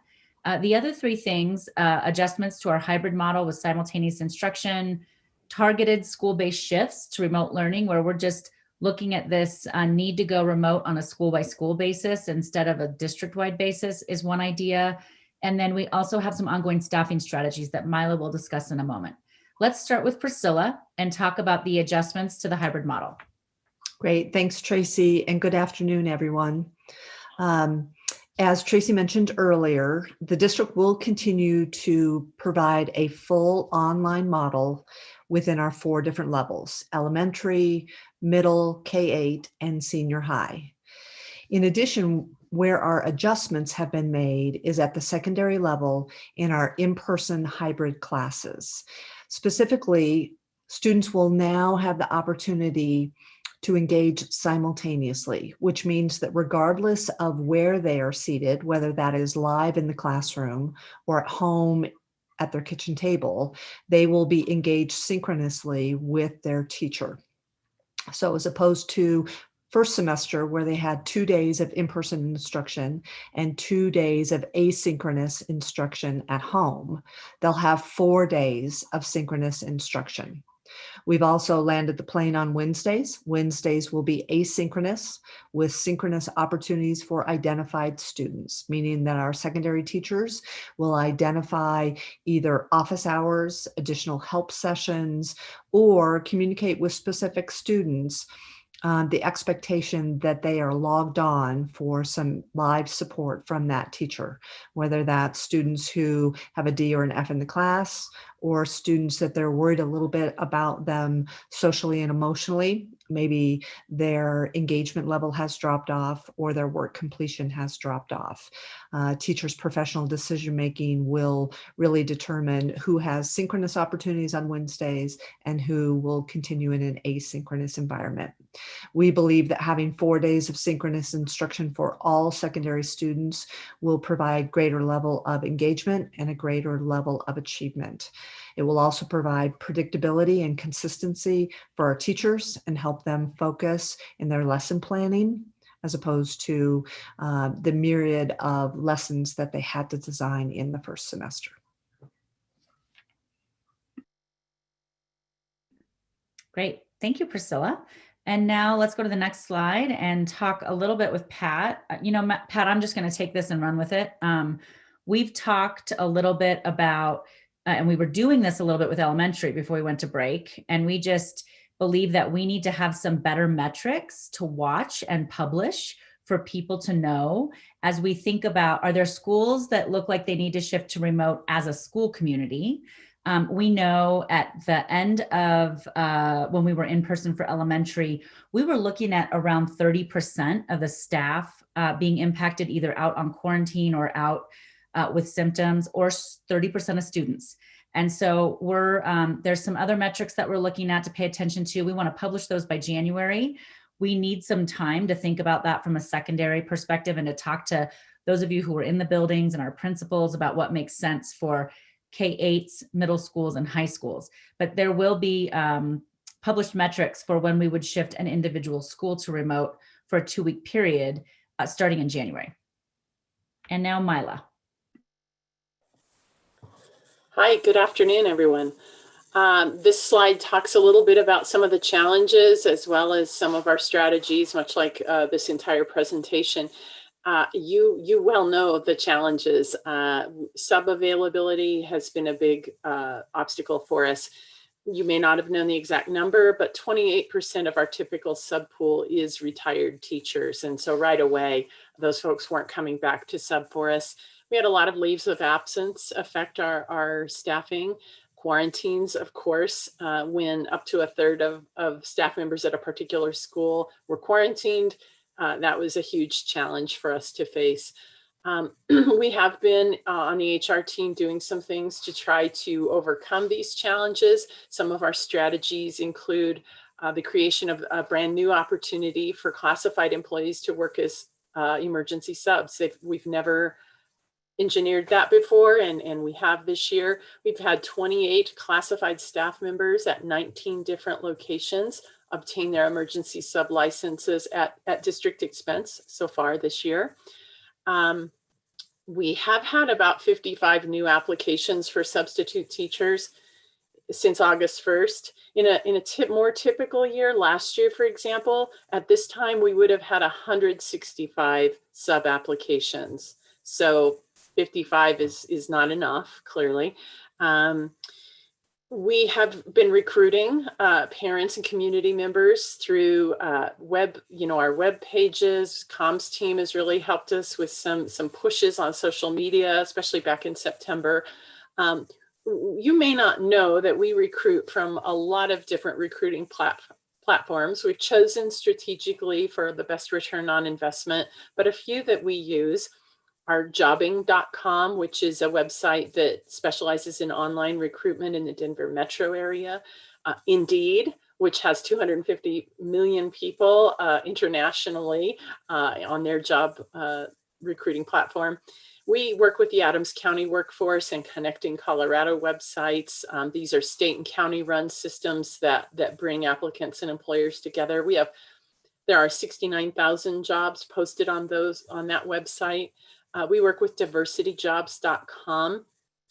The other three things, adjustments to our hybrid model with simultaneous instruction, targeted school-based shifts to remote learning, where we're just looking at this need to go remote on a school-by-school basis instead of a district-wide basis is one idea. And then we also have some ongoing staffing strategies that Mila will discuss in a moment. Let's start with Priscilla and talk about the adjustments to the hybrid model. Great. Thanks, Tracy, and good afternoon, everyone. As Tracy mentioned earlier, the district will continue to provide a full online model within our 4 different levels: elementary, middle, K-8, and senior high. In addition, where our adjustments have been made is at the secondary level in our in-person hybrid classes. Specifically, students will now have the opportunity to engage simultaneously, which means that regardless of where they are seated, whether that is live in the classroom or at home at their kitchen table, they will be engaged synchronously with their teacher. So as opposed to first semester where they had 2 days of in-person instruction and 2 days of asynchronous instruction at home, they'll have 4 days of synchronous instruction. We've also landed the plane on Wednesdays. Wednesdays will be asynchronous with synchronous opportunities for identified students, meaning that our secondary teachers will identify either office hours, additional help sessions, or communicate with specific students the expectation that they are logged on for some live support from that teacher, whether that's students who have a D or an F in the class, or students that they're worried a little bit about them socially and emotionally, maybe their engagement level has dropped off or their work completion has dropped off. Teachers' professional decision-making will really determine who has synchronous opportunities on Wednesdays and who will continue in an asynchronous environment. We believe that having 4 days of synchronous instruction for all secondary students will provide greater level of engagement and a greater level of achievement. It will also provide predictability and consistency for our teachers and help them focus in their lesson planning, as opposed to the myriad of lessons that they had to design in the first semester. Great. Thank you, Priscilla. And now let's go to the next slide and talk a little bit with Pat. Pat, I'm just going to take this and run with it. We've talked a little bit about, and we were doing this a little bit with elementary before we went to break, and we just believe that we need to have some better metrics to watch and publish for people to know as we think about, are there schools that look like they need to shift to remote as a school community? We know at the end of when we were in person for elementary, we were looking at around 30% of the staff being impacted either out on quarantine or out with symptoms, or 30% of students. And so there's some other metrics that we're looking at to pay attention to. We want to publish those by January. We need some time to think about that from a secondary perspective and to talk to those of you who are in the buildings and our principals about what makes sense for K-8s, middle schools, and high schools. But there will be published metrics for when we would shift an individual school to remote for a 2-week period starting in January. And now Mila. Hi, good afternoon, everyone. This slide talks a little bit about some of the challenges as well as some of our strategies, much like this entire presentation. You well know the challenges. Sub availability has been a big obstacle for us. You may not have known the exact number, but 28% of our typical sub pool is retired teachers. And so right away, those folks weren't coming back to sub for us. We had a lot of leaves of absence affect our staffing. Quarantines, of course, when up to a third of staff members at a particular school were quarantined. That was a huge challenge for us to face. We have been on the HR team doing some things to try to overcome these challenges. Some of our strategies include the creation of a brand new opportunity for classified employees to work as emergency subs. We've never engineered that before, and we have this year. We've had 28 classified staff members at 19 different locations obtain their emergency sub licenses at district expense so far this year. We have had about 55 new applications for substitute teachers since August 1st. In a more typical year, last year, for example, at this time, we would have had 165 sub applications. So 55 is not enough, clearly. We have been recruiting parents and community members through our web pages. Comms team has really helped us with some pushes on social media, especially back in September. You may not know that we recruit from a lot of different recruiting platforms. We've chosen strategically for the best return on investment, but a few that we use are jobbing.com, which is a website that specializes in online recruitment in the Denver metro area. Indeed, which has 250 million people internationally on their job recruiting platform. We work with the Adams County Workforce and Connecting Colorado websites. These are state and county run systems that bring applicants and employers together. There are 69,000 jobs posted on that website. We work with diversityjobs.com,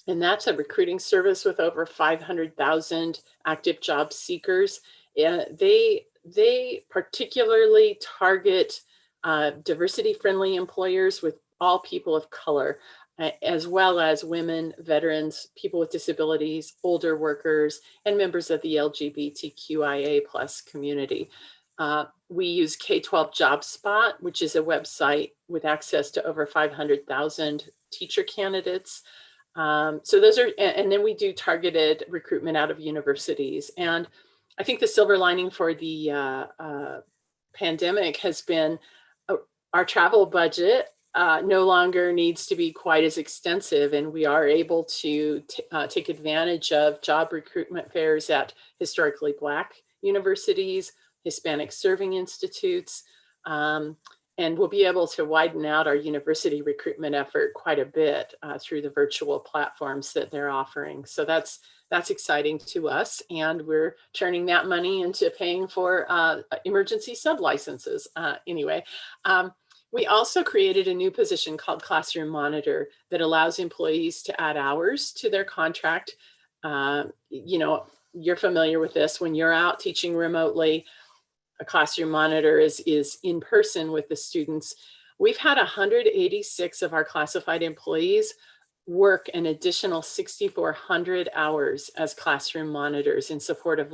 and that's a recruiting service with over 500,000 active job seekers. They particularly target diversity-friendly employers with all people of color, as well as women, veterans, people with disabilities, older workers, and members of the LGBTQIA+ community. We use K-12 JobSpot, which is a website with access to over 500,000 teacher candidates. So those are, and then we do targeted recruitment out of universities. And I think the silver lining for the pandemic has been our travel budget no longer needs to be quite as extensive, and we are able to take advantage of job recruitment fairs at historically Black universities, Hispanic serving institutes, and we'll be able to widen out our university recruitment effort quite a bit through the virtual platforms that they're offering. So that's exciting to us, and we're turning that money into paying for emergency sub-licenses. Anyway, we also created a new position called Classroom Monitor that allows employees to add hours to their contract. You know, you're familiar with this. When you're out teaching remotely, a classroom monitor is in person with the students. We've had 186 of our classified employees work an additional 6,400 hours as classroom monitors in support of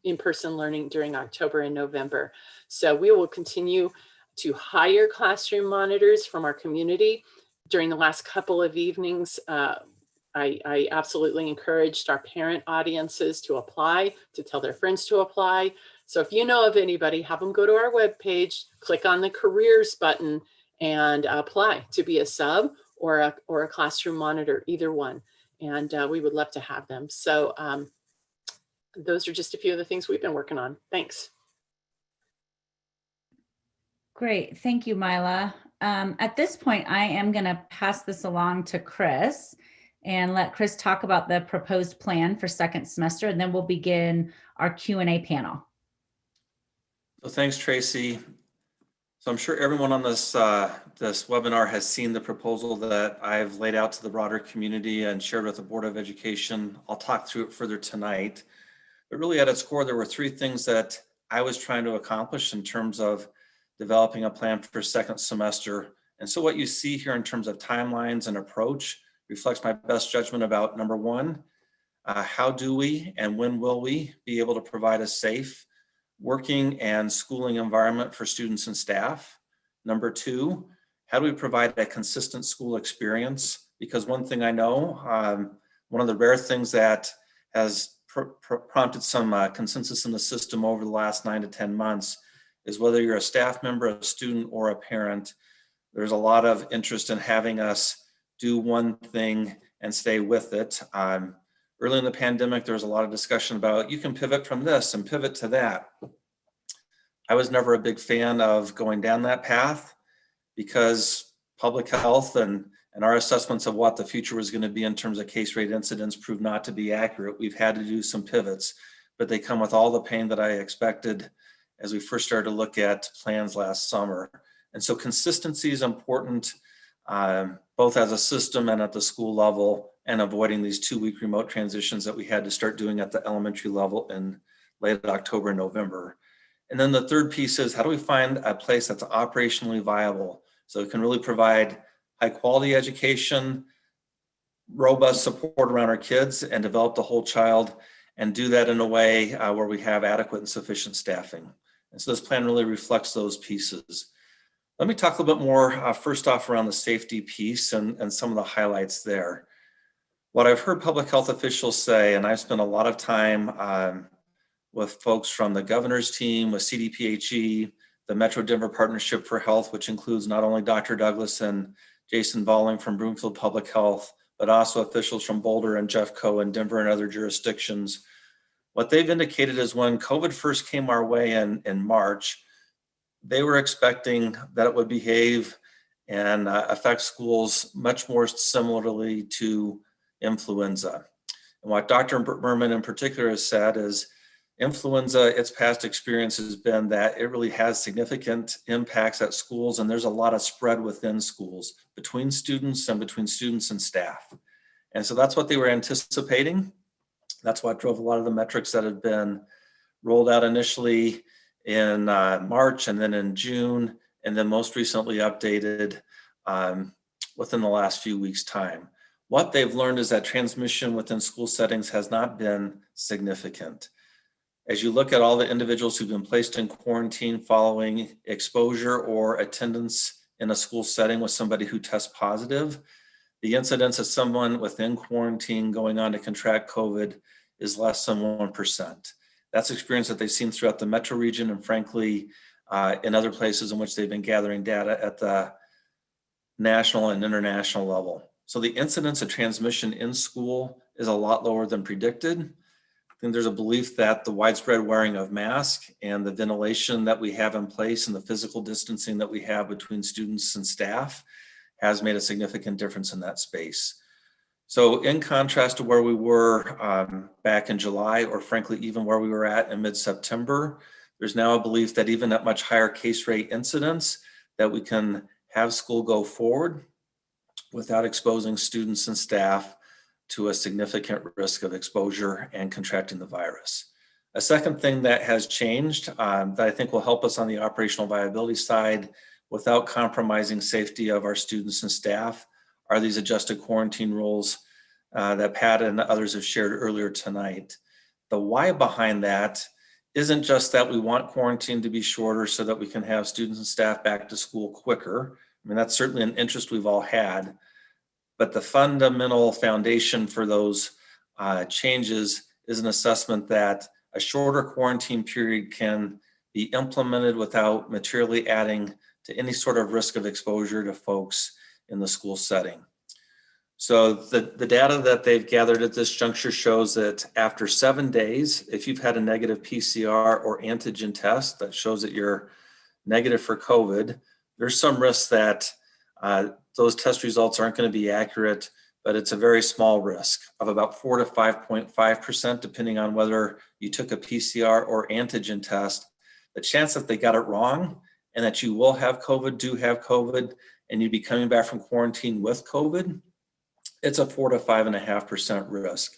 in-person learning during October and November. So we will continue to hire classroom monitors from our community. During the last couple of evenings, I absolutely encouraged our parent audiences to apply, to tell their friends to apply. So if you know of anybody, have them go to our webpage, click on the careers button, and apply to be a sub or a classroom monitor, either one. And we would love to have them. So those are just a few of the things we've been working on. Thanks. Great. Thank you, Mila. At this point, I am going to pass this along to Chris and let Chris talk about the proposed plan for second semester, and then we'll begin our Q&A panel. So thanks, Tracy. So I'm sure everyone on this webinar has seen the proposal that I've laid out to the broader community and shared with the Board of Education. I'll talk through it further tonight. But really at its core, there were three things that I was trying to accomplish in terms of developing a plan for second semester. And so what you see here in terms of timelines and approach reflects my best judgment about, number one, how do we and when will we be able to provide a safe working and schooling environment for students and staff? Number two, how do we provide a consistent school experience? Because one thing I know, one of the rare things that has prompted some consensus in the system over the last 9 to 10 months is whether you're a staff member, a student, or a parent, there's a lot of interest in having us do one thing and stay with it. Early in the pandemic, there was a lot of discussion about you can pivot from this and pivot to that. I was never a big fan of going down that path because public health and our assessments of what the future was going to be in terms of case rate incidents proved not to be accurate. We've had to do some pivots, but they come with all the pain that I expected as we first started to look at plans last summer. And so consistency is important, both as a system and at the school level, and avoiding these 2-week remote transitions that we had to start doing at the elementary level in late October and November. And then the third piece is, how do we find a place that's operationally viable so it can really provide high quality education, robust support around our kids, and develop the whole child, and do that in a way where we have adequate and sufficient staffing. And so this plan really reflects those pieces. Let me talk a little bit more first off around the safety piece and some of the highlights there. What I've heard public health officials say, and I've spent a lot of time with folks from the governor's team, with CDPHE, the Metro Denver Partnership for Health, which includes not only Dr. Douglas and Jason Volling from Broomfield Public Health, but also officials from Boulder and Jeffco and Denver and other jurisdictions. What they've indicated is when COVID first came our way in March, they were expecting that it would behave and affect schools much more similarly to influenza. And what Dr. Berman in particular has said is influenza, its past experience has been that it really has significant impacts at schools, and there's a lot of spread within schools, between students and staff. And so that's what they were anticipating. That's what drove a lot of the metrics that have been rolled out initially in March and then in June, and then most recently updated within the last few weeks' time. What they've learned is that transmission within school settings has not been significant. As you look at all the individuals who've been placed in quarantine following exposure or attendance in a school setting with somebody who tests positive, the incidence of someone within quarantine going on to contract COVID is less than 1%. That's experience that they've seen throughout the metro region and frankly, in other places in which they've been gathering data at the national and international level. So the incidence of transmission in school is a lot lower than predicted. I think there's a belief that the widespread wearing of masks and the ventilation that we have in place and the physical distancing that we have between students and staff has made a significant difference in that space. So in contrast to where we were back in July, or frankly, even where we were at in mid-September, there's now a belief that even at much higher case rate incidents, that we can have school go forward without exposing students and staff to a significant risk of exposure and contracting the virus. A second thing that has changed that I think will help us on the operational viability side without compromising safety of our students and staff are these adjusted quarantine rules that Pat and others have shared earlier tonight. The why behind that isn't just that we want quarantine to be shorter so that we can have students and staff back to school quicker. I mean, that's certainly an interest we've all had, but the fundamental foundation for those changes is an assessment that a shorter quarantine period can be implemented without materially adding to any sort of risk of exposure to folks in the school setting. So the data that they've gathered at this juncture shows that after 7 days, if you've had a negative PCR or antigen test that shows that you're negative for COVID, there's some risk that those test results aren't going to be accurate, but it's a very small risk of about 4 to 5.5%, depending on whether you took a PCR or antigen test. The chance that they got it wrong and that you will have COVID, do have COVID, and you'd be coming back from quarantine with COVID, it's a 4 to 5.5% risk.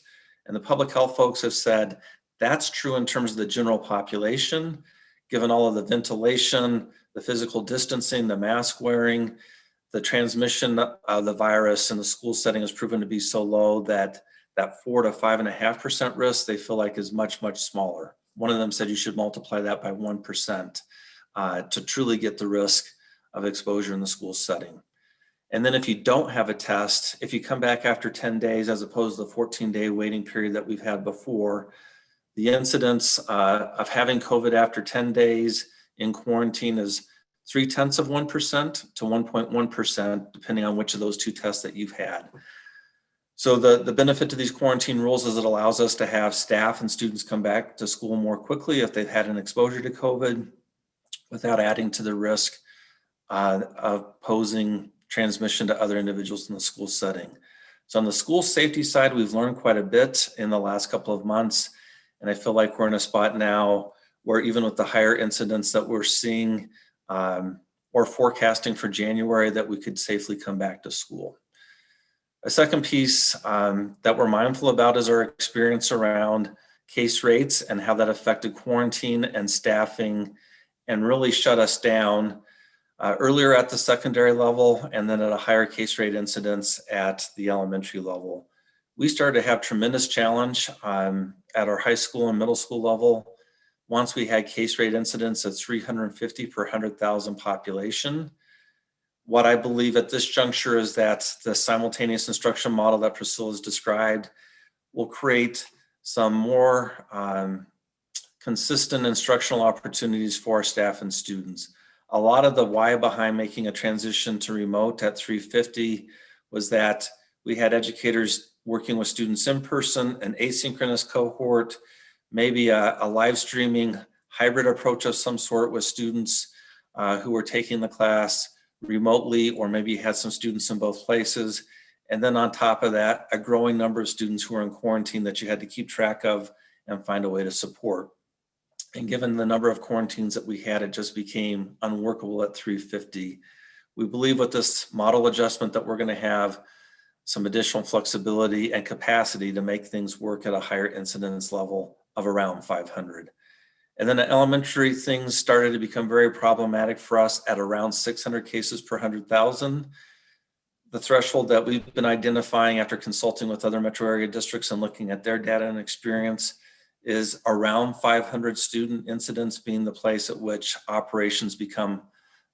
And the public health folks have said that's true in terms of the general population, given all of the ventilation, the physical distancing, the mask wearing, the transmission of the virus in the school setting has proven to be so low that that 4 to 5.5% risk they feel like is much, much smaller. One of them said you should multiply that by 1% to truly get the risk of exposure in the school setting. And then if you don't have a test, if you come back after 10 days, as opposed to the 14-day waiting period that we've had before, the incidence of having COVID after 10 days in quarantine is 0.3% to 1.1%, depending on which of those two tests that you've had. So the benefit to these quarantine rules is it allows us to have staff and students come back to school more quickly if they've had an exposure to COVID without adding to the risk of posing transmission to other individuals in the school setting. So on the school safety side, we've learned quite a bit in the last couple of months. And I feel like we're in a spot now where even with the higher incidents that we're seeing or forecasting for January, that we could safely come back to school. A second piece that we're mindful about is our experience around case rates and how that affected quarantine and staffing and really shut us down earlier at the secondary level and then at a higher case rate incidence at the elementary level. We started to have tremendous challenge at our high school and middle school level once we had case rate incidence of 350 per 100,000 population. What I believe at this juncture is that the simultaneous instruction model that Priscilla has described will create some more consistent instructional opportunities for our staff and students. A lot of the why behind making a transition to remote at 350 was that we had educators working with students in person, an asynchronous cohort, maybe a live streaming hybrid approach of some sort with students who were taking the class remotely, or maybe had some students in both places. And then on top of that, a growing number of students who were in quarantine that you had to keep track of and find a way to support. And given the number of quarantines that we had, it just became unworkable at 350. We believe with this model adjustment that we're going to have some additional flexibility and capacity to make things work at a higher incidence level of around 500. And then the elementary things started to become very problematic for us at around 600 cases per 100,000. The threshold that we've been identifying after consulting with other metro area districts and looking at their data and experience is around 500 student incidents being the place at which operations become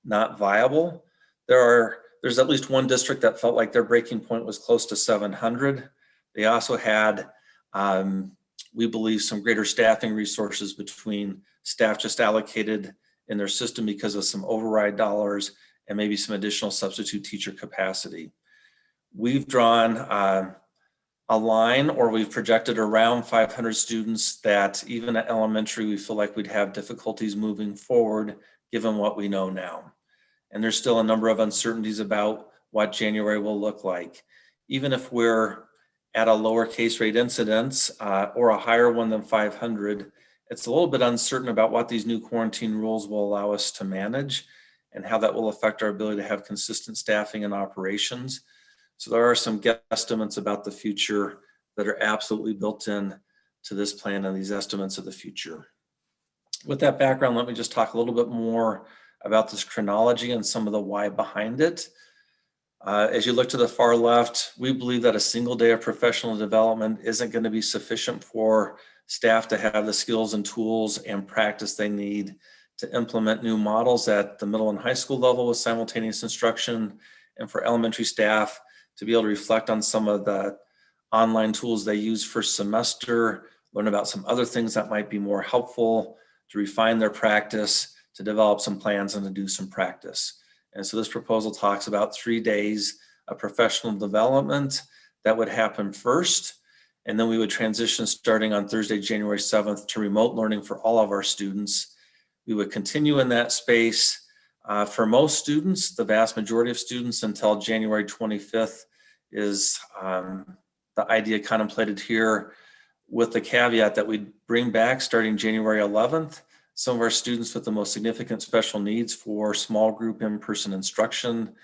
not viable. There's at least one district that felt like their breaking point was close to 700. They also had we believe, some greater staffing resources between staff just allocated in their system because of some override dollars and maybe some additional substitute teacher capacity. We've drawn a line, or we've projected around 500 students that even at elementary, we feel like we'd have difficulties moving forward given what we know now. And there's still a number of uncertainties about what January will look like. Even if we're at a lower case rate incidence or a higher one than 500, it's a little bit uncertain about what these new quarantine rules will allow us to manage and how that will affect our ability to have consistent staffing and operations. So there are some guesstimates about the future that are absolutely built in to this plan and these estimates of the future. With that background, let me just talk a little bit more about this chronology and some of the why behind it. As you look to the far left, we believe that a single day of professional development isn't going to be sufficient for staff to have the skills and tools and practice they need to implement new models at the middle and high school level with simultaneous instruction, and for elementary staff to be able to reflect on some of the online tools they use first semester, learn about some other things that might be more helpful, to refine their practice, to develop some plans and to do some practice. And so this proposal talks about 3 days of professional development that would happen first. And then we would transition starting on Thursday, January 7th to remote learning for all of our students. We would continue in that space for most students, the vast majority of students, until January 25th is the idea contemplated here, with the caveat that we'd bring back starting January 11th some of our students with the most significant special needs for small group in-person instruction,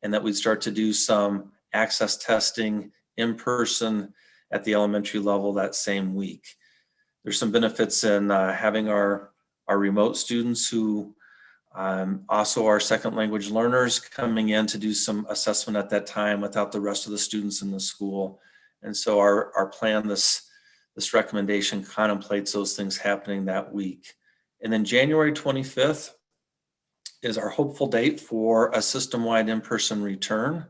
and that we'd start to do some access testing in person at the elementary level that same week. There's some benefits in having our remote students who also are second language learners coming in to do some assessment at that time without the rest of the students in the school. And so our plan, this recommendation contemplates those things happening that week. And then January 25th is our hopeful date for a system-wide in-person return.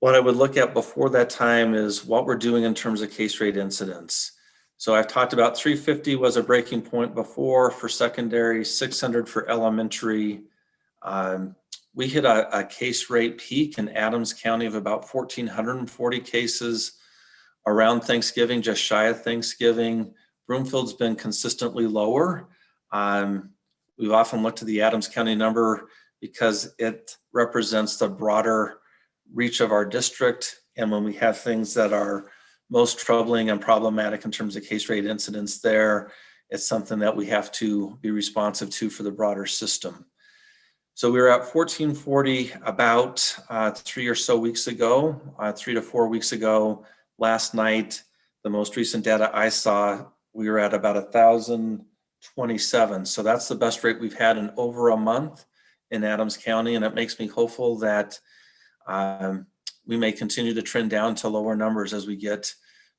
What I would look at before that time is what we're doing in terms of case rate incidents. So I've talked about 350 was a breaking point before for secondary, 600 for elementary. We hit a case rate peak in Adams County of about 1,440 cases around Thanksgiving, just shy of Thanksgiving. Broomfield's been consistently lower. We've often looked to the Adams County number because it represents the broader reach of our district. And when we have things that are most troubling and problematic in terms of case rate incidents there, it's something that we have to be responsive to for the broader system. So we were at 1,440 about 3 or so weeks ago, 3 to 4 weeks ago. Last night, the most recent data I saw, we were at about 1,027. So that's the best rate we've had in over a month in Adams County. And it makes me hopeful that we may continue to trend down to lower numbers as we get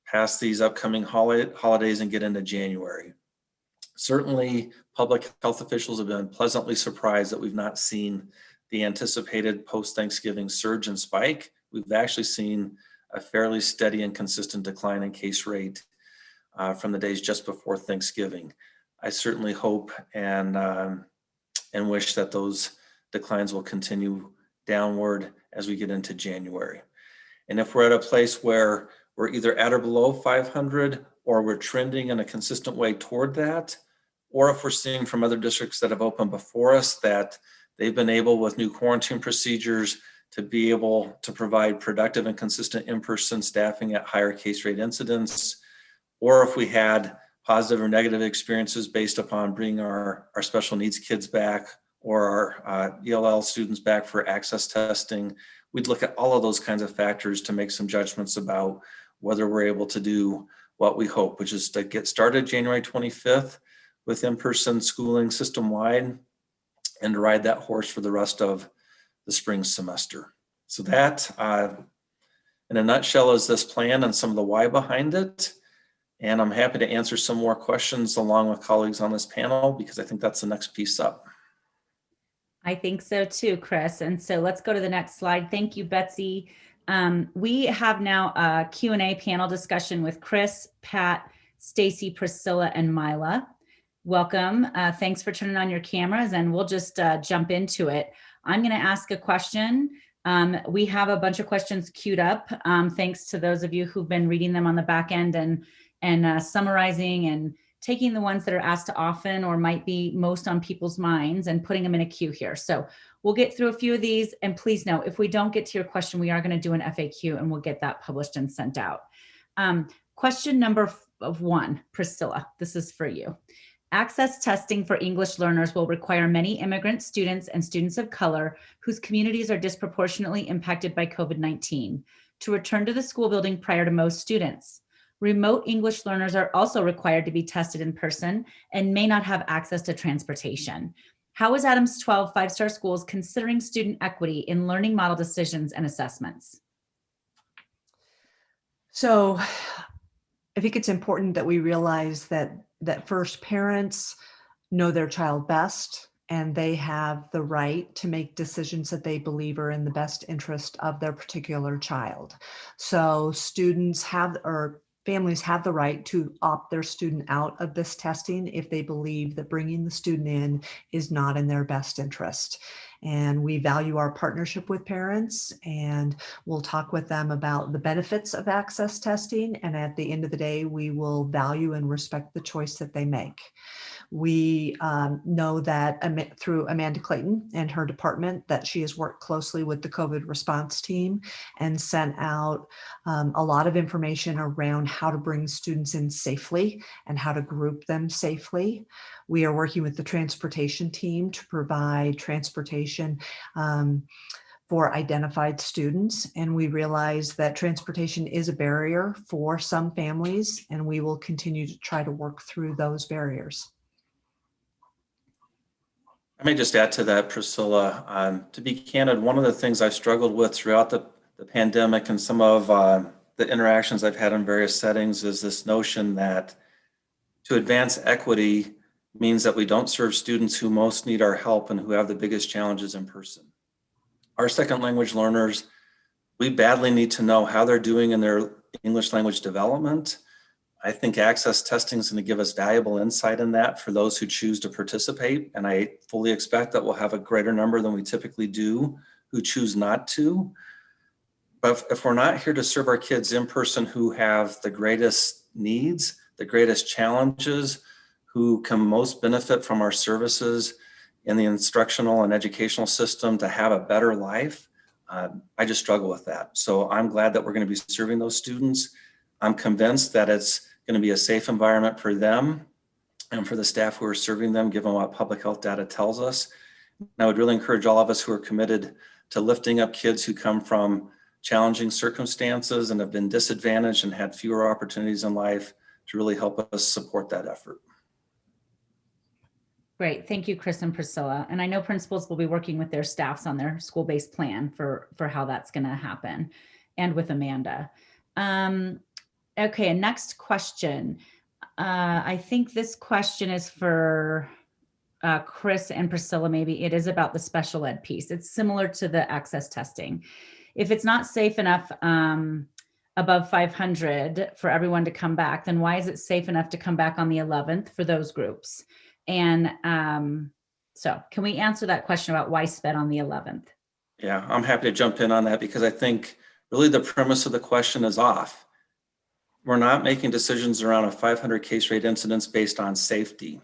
past these upcoming holidays and get into January. Certainly, public health officials have been pleasantly surprised that we've not seen the anticipated post-Thanksgiving surge and spike. We've actually seen a fairly steady and consistent decline in case rate from the days just before Thanksgiving. I certainly hope and wish that those declines will continue downward as we get into January. And if we're at a place where we're either at or below 500, or we're trending in a consistent way toward that, or if we're seeing from other districts that have opened before us that they've been able with new quarantine procedures to be able to provide productive and consistent in-person staffing at higher case rate incidents, or if we had positive or negative experiences based upon bringing our special needs kids back or our ELL students back for access testing, we'd look at all of those kinds of factors to make some judgments about whether we're able to do what we hope, which is to get started January 25th with in-person schooling system-wide and to ride that horse for the rest of the spring semester. So that, in a nutshell, is this plan and some of the why behind it. And I'm happy to answer some more questions along with colleagues on this panel, because I think that's the next piece up. I think so too, Chris. And so let's go to the next slide. Thank you, Betsy. We have now a Q&A panel discussion with Chris, Pat, Stacy, Priscilla, and Mila. Welcome. Thanks for turning on your cameras, and we'll just jump into it. I'm going to ask a question. We have a bunch of questions queued up. Thanks to those of you who've been reading them on the back end and summarizing and taking the ones that are asked often or might be most on people's minds and putting them in a queue here. So we'll get through a few of these, and please know, if we don't get to your question, we are going to do an FAQ and we'll get that published and sent out. Question number 1, Priscilla, this is for you. Access testing for English learners will require many immigrant students and students of color whose communities are disproportionately impacted by COVID-19 to return to the school building prior to most students. Remote English learners are also required to be tested in person and may not have access to transportation. How is Adams 12 5-star schools considering student equity in learning model decisions and assessments? So I think it's important that we realize that first, parents know their child best, and they have the right to make decisions that they believe are in the best interest of their particular child. So students have, or families have, the right to opt their student out of this testing if they believe that bringing the student in is not in their best interest. And we value our partnership with parents, and we'll talk with them about the benefits of access testing. And at the end of the day, we will value and respect the choice that they make. We know that through Amanda Clayton and her department, that she has worked closely with the COVID response team and sent out a lot of information around how to bring students in safely and how to group them safely. We are working with the transportation team to provide transportation for identified students. And we realize that transportation is a barrier for some families, and we will continue to try to work through those barriers. I may just add to that, Priscilla. To be candid, one of the things I've struggled with throughout the pandemic and some of the interactions I've had in various settings is this notion that to advance equity means that we don't serve students who most need our help and who have the biggest challenges in person. Our second language learners, we badly need to know how they're doing in their English language development. I think access testing is going to give us valuable insight in that for those who choose to participate. And I fully expect that we'll have a greater number than we typically do who choose not to. But if we're not here to serve our kids in person who have the greatest needs, the greatest challenges, who can most benefit from our services in the instructional and educational system to have a better life, I just struggle with that. So I'm glad that we're going to be serving those students. I'm convinced that it's going to be a safe environment for them and for the staff who are serving them, given what public health data tells us. And I would really encourage all of us who are committed to lifting up kids who come from challenging circumstances and have been disadvantaged and had fewer opportunities in life to really help us support that effort. Great. Thank you, Chris and Priscilla. And I know principals will be working with their staffs on their school-based plan for how that's going to happen, and with Amanda. Okay, next question. I think this question is for Chris and Priscilla. Maybe it is about the special ed piece. It's similar to the access testing. If it's not safe enough above 500 for everyone to come back, then why is it safe enough to come back on the 11th for those groups? And so can we answer that question about why SPED on the 11th? Yeah, I'm happy to jump in on that because I think really the premise of the question is off. We're not making decisions around a 500 case rate incidence based on safety.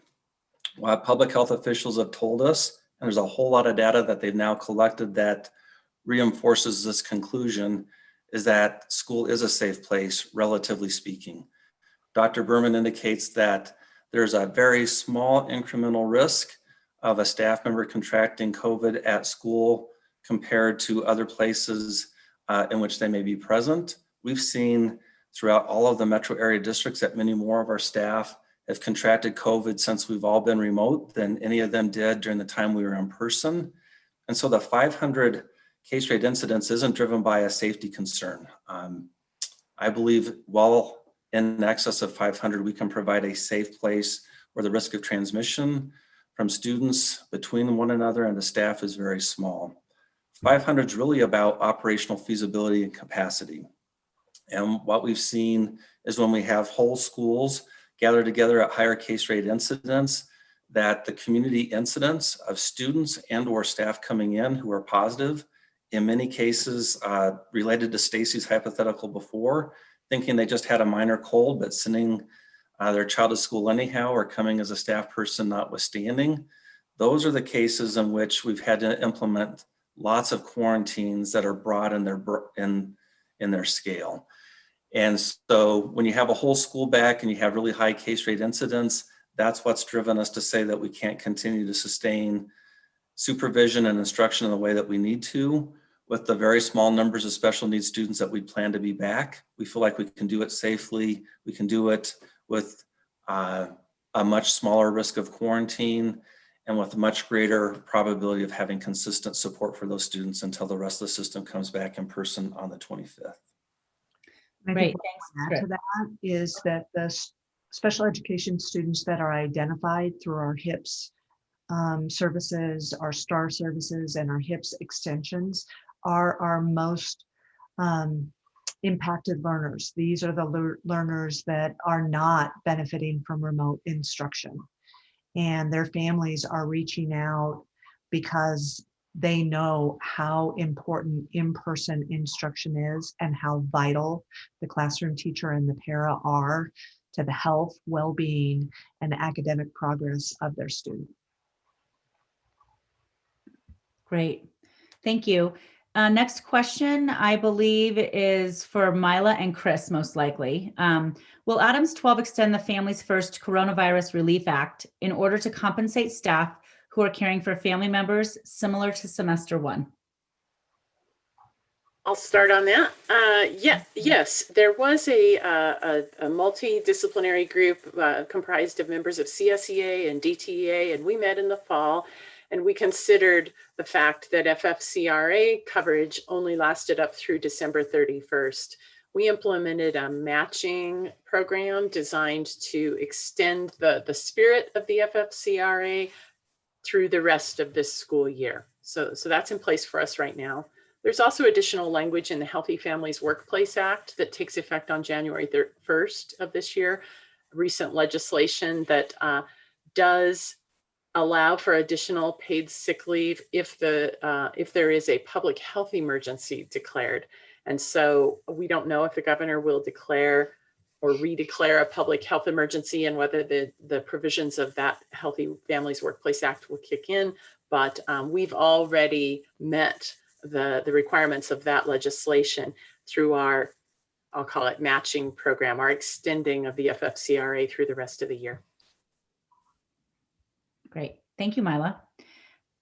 What public health officials have told us, and there's a whole lot of data that they've now collected that reinforces this conclusion, is that school is a safe place, relatively speaking. Dr. Berman indicates that there's a very small incremental risk of a staff member contracting COVID at school compared to other places in which they may be present. We've seen throughout all of the metro area districts that many more of our staff have contracted COVID since we've all been remote than any of them did during the time we were in person. And so the 500 case rate incidence isn't driven by a safety concern. I believe well in excess of 500, we can provide a safe place where the risk of transmission from students between one another and the staff is very small. 500 is really about operational feasibility and capacity. And what we've seen is when we have whole schools gather together at higher case rate incidents, that the community incidents of students and or staff coming in who are positive, in many cases related to Stacy's hypothetical before, thinking they just had a minor cold, but sending their child to school anyhow or coming as a staff person notwithstanding. Those are the cases in which we've had to implement lots of quarantines that are broad in their scale. And so when you have a whole school back and you have really high case rate incidents, that's what's driven us to say that we can't continue to sustain supervision and instruction in the way that we need to with the very small numbers of special needs students that we plan to be back. We feel like we can do it safely. We can do it with a much smaller risk of quarantine and with a much greater probability of having consistent support for those students until the rest of the system comes back in person on the 25th. I Great, think thanks. what I'll add to that is that the special education students that are identified through our HIPS services, our STAR services, and our HIPS extensions are our most impacted learners. These are the learners that are not benefiting from remote instruction. And their families are reaching out because they know how important in-person instruction is and how vital the classroom teacher and the para are to the health, well-being, and academic progress of their student. Great. Thank you. Next question, I believe, is for Mila and Chris, most likely. Will Adams 12 extend the Families First Coronavirus Relief Act in order to compensate staff who are caring for family members similar to semester one? I'll start on that. Yes, there was a multidisciplinary group comprised of members of CSEA and DTEA, and we met in the fall, and we considered the fact that FFCRA coverage only lasted up through December 31st. We implemented a matching program designed to extend the spirit of the FFCRA through the rest of this school year. So that's in place for us right now. There's also additional language in the Healthy Families Workplace Act that takes effect on January 1st of this year. Recent legislation that does allow for additional paid sick leave if there is a public health emergency declared. And so we don't know if the governor will declare or redeclare a public health emergency and whether the provisions of that Healthy Families Workplace Act will kick in. But we've already met the requirements of that legislation through our, I'll call it matching program, our extending of the FFCRA through the rest of the year. Great. Thank you, Mila.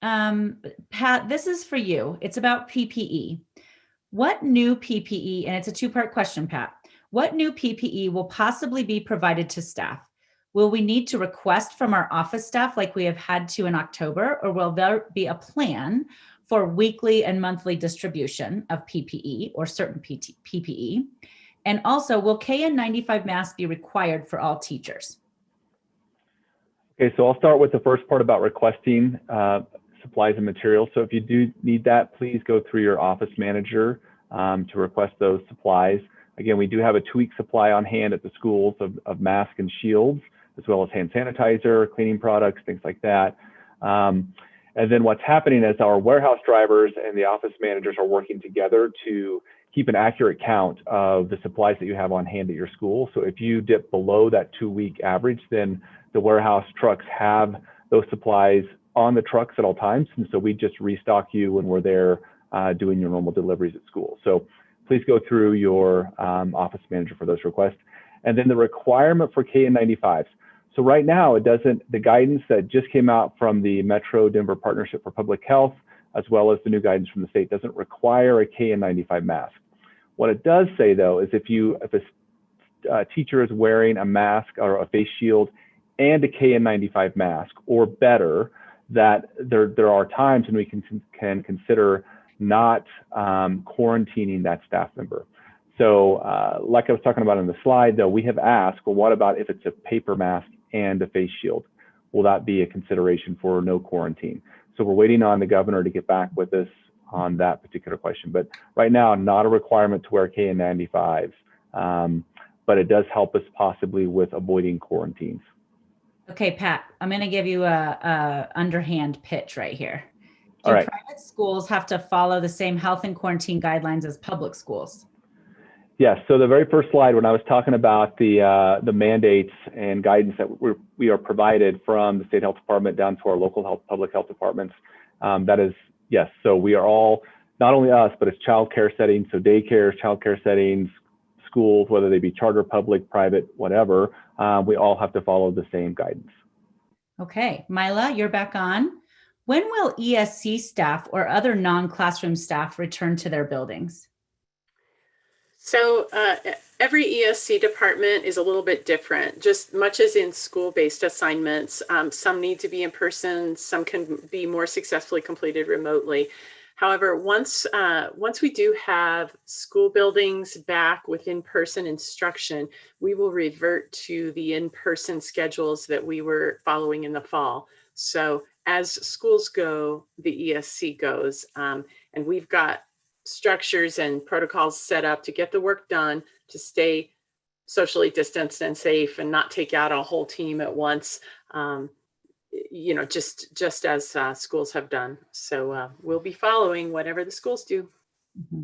Pat, this is for you. It's about PPE. What new PPE, and it's a two-part question, Pat, what new PPE will possibly be provided to staff? Will we need to request from our office staff like we have had to in October, or will there be a plan for weekly and monthly distribution of PPE or certain PPE? And also, will KN95 masks be required for all teachers? Okay, so I'll start with the first part about requesting supplies and materials. So if you do need that, please go through your office manager to request those supplies. Again, we do have a 2-week supply on hand at the schools of masks and shields, as well as hand sanitizer, cleaning products, things like that. And then what's happening is our warehouse drivers and the office managers are working together to keep an accurate count of the supplies that you have on hand at your school. So if you dip below that 2-week average, then the warehouse trucks have those supplies on the trucks at all times. And so we just restock you when we're there doing your normal deliveries at school. So please go through your office manager for those requests. And then the requirement for KN95s. So right now, the guidance that just came out from the Metro Denver Partnership for Public Health, as well as the new guidance from the state, doesn't require a KN95 mask. What it does say, though, is if a teacher is wearing a mask or a face shield and a KN95 mask or better, that there are times when we can consider not quarantining that staff member. So like I was talking about on the slide, though, we have asked, well, what about if it's a paper mask and a face shield? Will that be a consideration for no quarantine? So we're waiting on the governor to get back with us on that particular question. But right now, not a requirement to wear KN95s, but it does help us possibly with avoiding quarantines. Okay, Pat, I'm going to give you a underhand pitch right here. Do All right. private schools have to follow the same health and quarantine guidelines as public schools? Yes. So the very first slide, when I was talking about the mandates and guidance that we are provided from the state health department down to our local public health departments, that is yes. So we are all, not only us, but it's child care settings, so daycares, child care settings, schools, whether they be charter, public, private, whatever, we all have to follow the same guidance. Okay, Mila, you're back on. When will ESC staff or other non-classroom staff return to their buildings? So every ESC department is a little bit different, just much as in school-based assignments. Some need to be in person, some can be more successfully completed remotely. However, once we do have school buildings back with in-person instruction, we will revert to the in-person schedules that we were following in the fall. So as schools go, the ESC goes, and we've got structures and protocols set up to get the work done, to stay socially distanced and safe and not take out a whole team at once. Just as schools have done. So we'll be following whatever the schools do. Mm-hmm.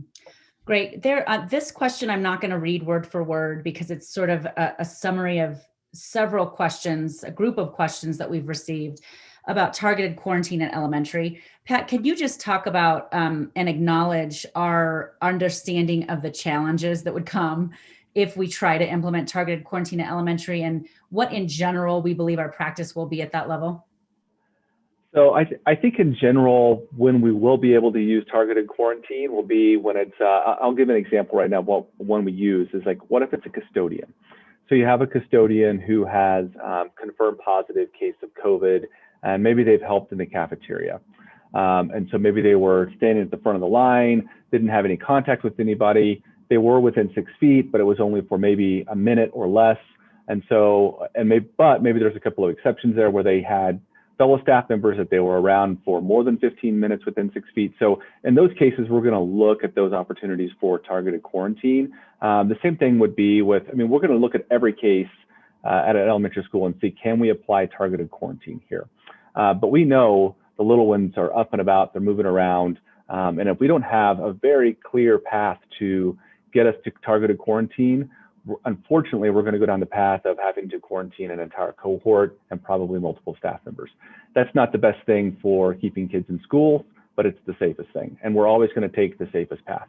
Great. This question I'm not going to read word for word because it's sort of a summary of several questions, a group of questions that we've received about targeted quarantine at elementary. Pat, could you just talk about and acknowledge our understanding of the challenges that would come if we try to implement targeted quarantine at elementary, and what in general we believe our practice will be at that level? So I think in general, when we will be able to use targeted quarantine will be when it's, I'll give an example right now. What one we use is like, what if it's a custodian? So you have a custodian who has confirmed positive case of COVID, and maybe they've helped in the cafeteria. And so maybe they were standing at the front of the line, didn't have any contact with anybody. They were within 6 feet, but it was only for maybe a minute or less. And so, but maybe there's a couple of exceptions there where they had fellow staff members that they were around for more than 15 minutes within 6 feet. So in those cases, we're going to look at those opportunities for targeted quarantine. The same thing would be with, we're going to look at every case at an elementary school and see, can we apply targeted quarantine here? But we know the little ones are up and about, they're moving around. And if we don't have a very clear path to get us to targeted quarantine, unfortunately, we're going to go down the path of having to quarantine an entire cohort and probably multiple staff members. That's not the best thing for keeping kids in school, but it's the safest thing. And we're always going to take the safest path.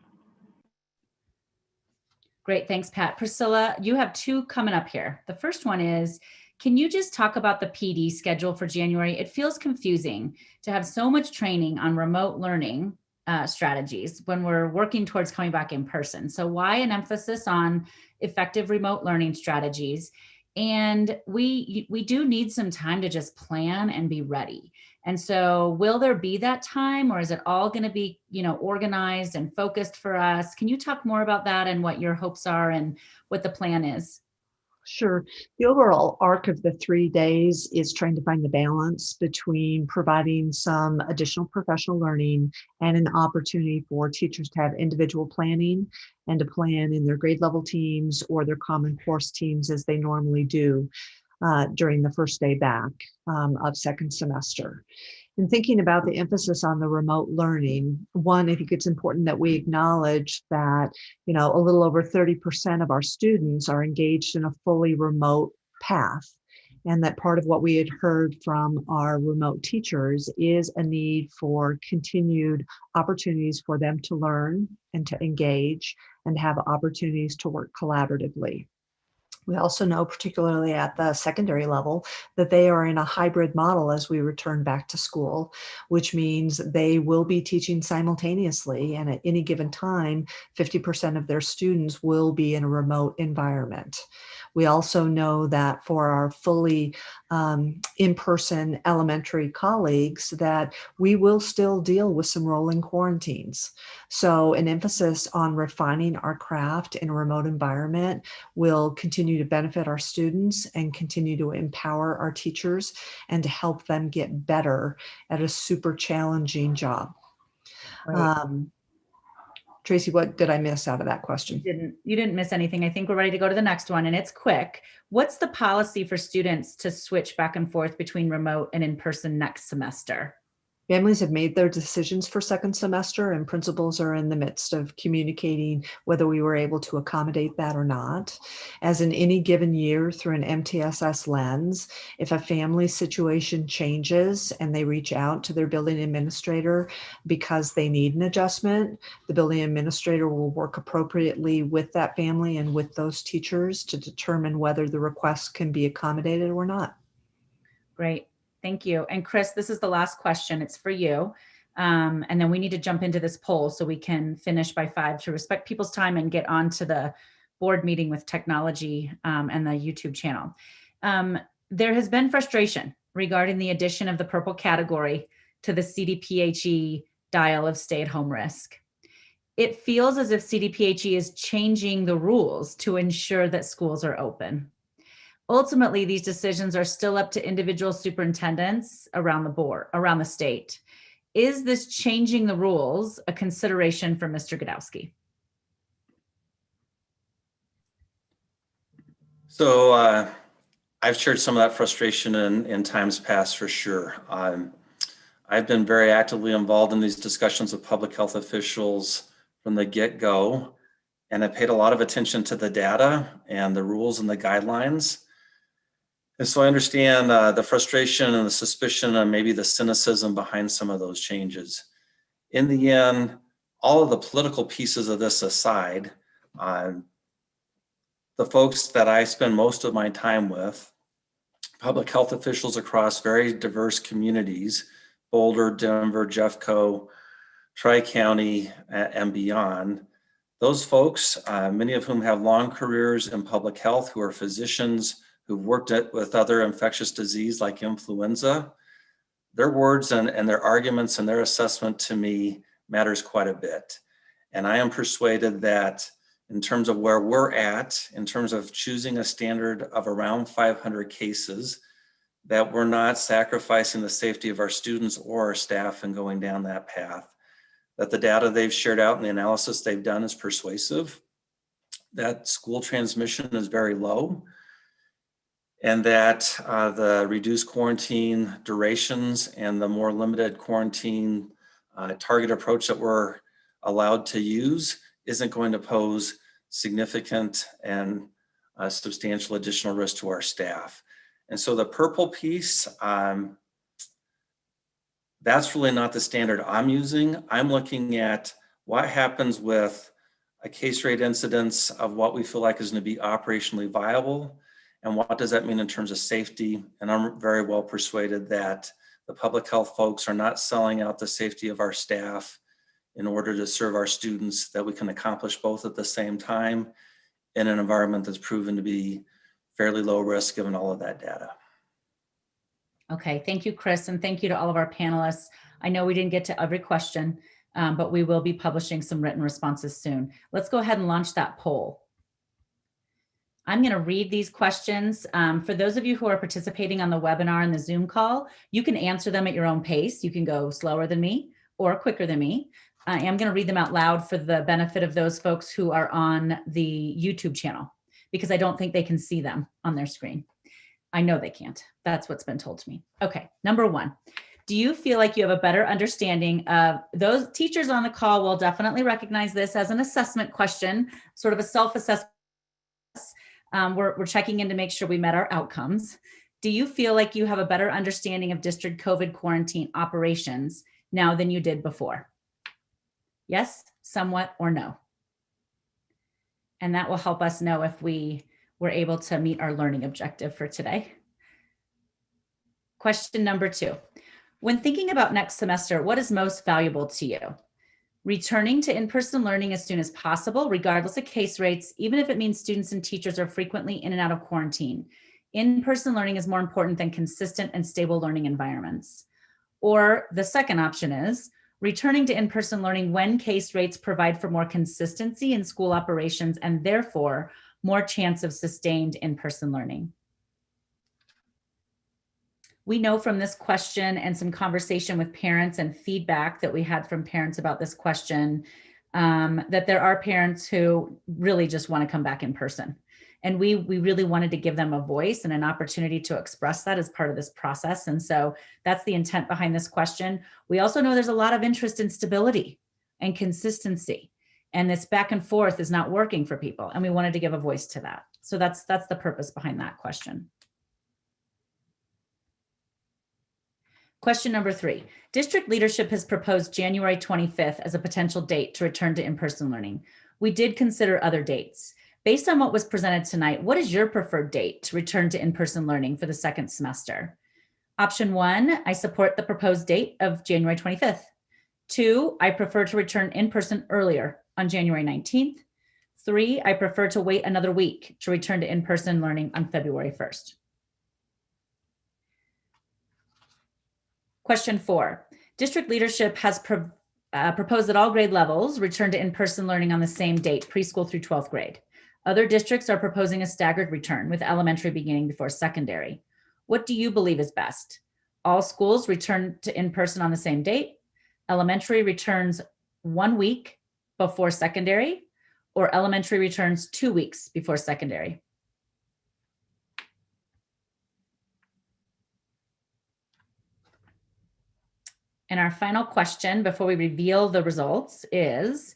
Great, thanks, Pat. Priscilla, you have two coming up here. The first one is, can you just talk about the PD schedule for January? It feels confusing to have so much training on remote learning strategies when we're working towards coming back in person. So why an emphasis on effective remote learning strategies? And we do need some time to just plan and be ready. And so will there be that time, or is it all going to be, organized and focused for us? Can you talk more about that and what your hopes are and what the plan is? Sure. The overall arc of the 3 days is trying to find the balance between providing some additional professional learning and an opportunity for teachers to have individual planning and to plan in their grade level teams or their common course teams as they normally do during the first day back of second semester. In thinking about the emphasis on the remote learning, one, I think it's important that we acknowledge that, a little over 30% of our students are engaged in a fully remote path. And that part of what we had heard from our remote teachers is a need for continued opportunities for them to learn and to engage and have opportunities to work collaboratively. We also know, particularly at the secondary level, that they are in a hybrid model as we return back to school, which means they will be teaching simultaneously. And at any given time, 50% of their students will be in a remote environment. We also know that for our fully in-person elementary colleagues, that we will still deal with some rolling quarantines. So an emphasis on refining our craft in a remote environment will continue to benefit our students and continue to empower our teachers and to help them get better at a super challenging job. Right. Tracy, what did I miss out of that question? You didn't miss anything. I think we're ready to go to the next one, and it's quick. What's the policy for students to switch back and forth between remote and in-person next semester? Families have made their decisions for second semester, and principals are in the midst of communicating whether we were able to accommodate that or not. As in any given year through an MTSS lens, if a family situation changes and they reach out to their building administrator because they need an adjustment, the building administrator will work appropriately with that family and with those teachers to determine whether the request can be accommodated or not. Great. Thank you. And Chris, this is the last question. It's for you. And then we need to jump into this poll so we can finish by 5 to respect people's time and get on to the board meeting with technology and the YouTube channel. There has been frustration regarding the addition of the purple category to the CDPHE dial of stay-at-home risk. It feels as if CDPHE is changing the rules to ensure that schools are open. Ultimately, these decisions are still up to individual superintendents around the state. Is this changing the rules a consideration for Mr. Godowski? So I've shared some of that frustration in times past for sure. I've been very actively involved in these discussions with public health officials from the get-go, and I paid a lot of attention to the data and the rules and the guidelines. And so I understand the frustration and the suspicion and maybe the cynicism behind some of those changes. In the end, all of the political pieces of this aside, the folks that I spend most of my time with, public health officials across very diverse communities, Boulder, Denver, Jeffco, Tri-County, and beyond, those folks, many of whom have long careers in public health, who are physicians, who've worked with other infectious disease like influenza, their words and their arguments and their assessment to me matters quite a bit. And I am persuaded that in terms of where we're at, in terms of choosing a standard of around 500 cases, that we're not sacrificing the safety of our students or our staff in going down that path, that the data they've shared out and the analysis they've done is persuasive, that school transmission is very low, and that the reduced quarantine durations and the more limited quarantine target approach that we're allowed to use isn't going to pose significant and substantial additional risk to our staff. And so the purple piece, that's really not the standard I'm using. I'm looking at what happens with a case rate incidence of what we feel like is going to be operationally viable. And what does that mean in terms of safety? And I'm very well persuaded that the public health folks are not selling out the safety of our staff in order to serve our students, that we can accomplish both at the same time in an environment that's proven to be fairly low risk given all of that data. Okay, thank you, Chris, and thank you to all of our panelists. I know we didn't get to every question, but we will be publishing some written responses soon. Let's go ahead and launch that poll. I'm going to read these questions. For those of you who are participating on the webinar and the Zoom call, you can answer them at your own pace. You can go slower than me or quicker than me. I am going to read them out loud for the benefit of those folks who are on the YouTube channel, because I don't think they can see them on their screen. I know they can't. That's what's been told to me. Okay, number 1. Do you feel like you have a better understanding of those teachers on the call will definitely recognize this as an assessment question, sort of a self-assessment. We're checking in to make sure we met our outcomes. Do you feel like you have a better understanding of district COVID quarantine operations now than you did before? Yes, somewhat, or no? And that will help us know if we were able to meet our learning objective for today. Question number 2. When thinking about next semester, what is most valuable to you? Returning to in-person learning as soon as possible, regardless of case rates, even if it means students and teachers are frequently in and out of quarantine. In-person learning is more important than consistent and stable learning environments. Or the second option is returning to in-person learning when case rates provide for more consistency in school operations and therefore more chance of sustained in-person learning. We know from this question and some conversation with parents and feedback that we had from parents about this question, that there are parents who really just want to come back in person. And we really wanted to give them a voice and an opportunity to express that as part of this process. And so that's the intent behind this question. We also know there's a lot of interest in stability and consistency. And this back and forth is not working for people. And we wanted to give a voice to that. So that's the purpose behind that question. Question number 3. District leadership has proposed January 25th as a potential date to return to in-person learning. We did consider other dates. Based on what was presented tonight, what is your preferred date to return to in-person learning for the second semester? Option 1, I support the proposed date of January 25th. 2, I prefer to return in person earlier on January 19th. 3, I prefer to wait another week to return to in-person learning on February 1st. Question 4, district leadership has proposed that all grade levels return to in-person learning on the same date, preschool through 12th grade. Other districts are proposing a staggered return with elementary beginning before secondary. What do you believe is best? All schools return to in-person on the same date, elementary returns 1 week before secondary, or elementary returns 2 weeks before secondary? And our final question before we reveal the results is,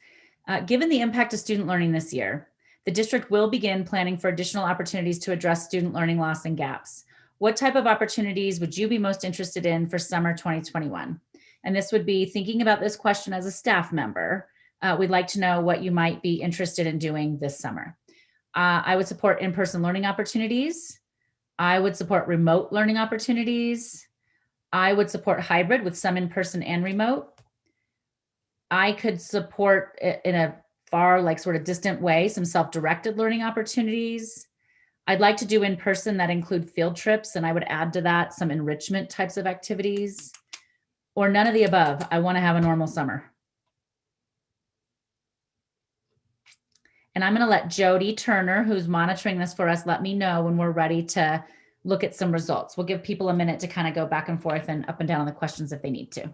given the impact of student learning this year, the district will begin planning for additional opportunities to address student learning loss and gaps. What type of opportunities would you be most interested in for summer 2021? And this would be thinking about this question as a staff member. We'd like to know what you might be interested in doing this summer. I would support in-person learning opportunities. I would support remote learning opportunities. I would support hybrid with some in-person and remote. I could support in a far like sort of distant way some self-directed learning opportunities. I'd like to do in-person that include field trips, and I would add to that some enrichment types of activities, or none of the above. I want to have a normal summer. And I'm going to let Jody Turner, who's monitoring this for us, let me know when we're ready to look at some results. We'll give people a minute to kind of go back and forth and up and down on the questions if they need to.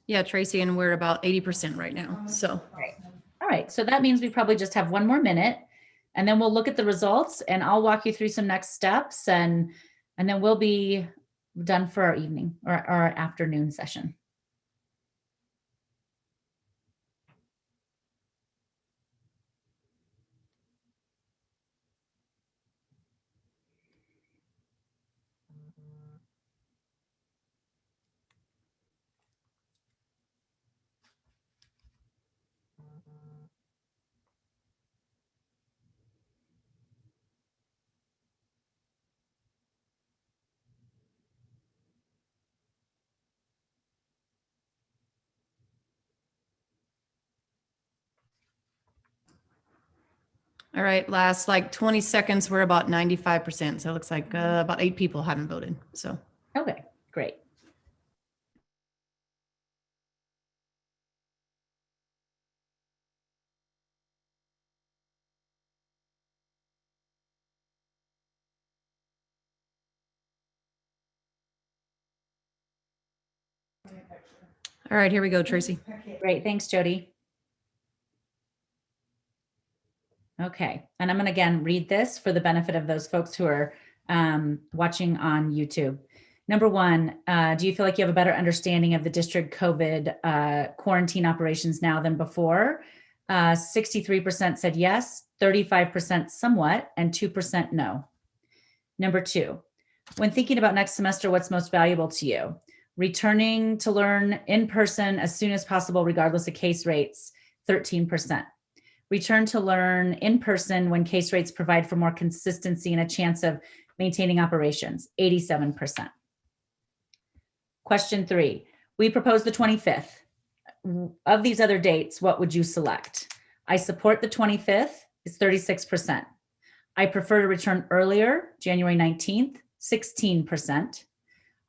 Yeah, Tracy, and we're about 80% right now, so. All right, so that means we probably just have 1 more minute, and then we'll look at the results, and I'll walk you through some next steps, and then we'll be done for our evening or our afternoon session. All right, last like 20 seconds, we're about 95%. So it looks like about 8 people haven't voted, so. Okay, great. All right, here we go, Tracy. Great, thanks, Jody. Okay, and I'm going to again read this for the benefit of those folks who are watching on YouTube. Number 1, do you feel like you have a better understanding of the district COVID quarantine operations now than before? 63% said yes, 35% somewhat, and 2% no. Number 2, when thinking about next semester, what's most valuable to you? Returning to learn in person as soon as possible, regardless of case rates, 13%. Return to learn in person when case rates provide for more consistency and a chance of maintaining operations, 87%. Question 3, we propose the 25th. Of these other dates, what would you select? I support the 25th, it's 36%. I prefer to return earlier, January 19th, 16%.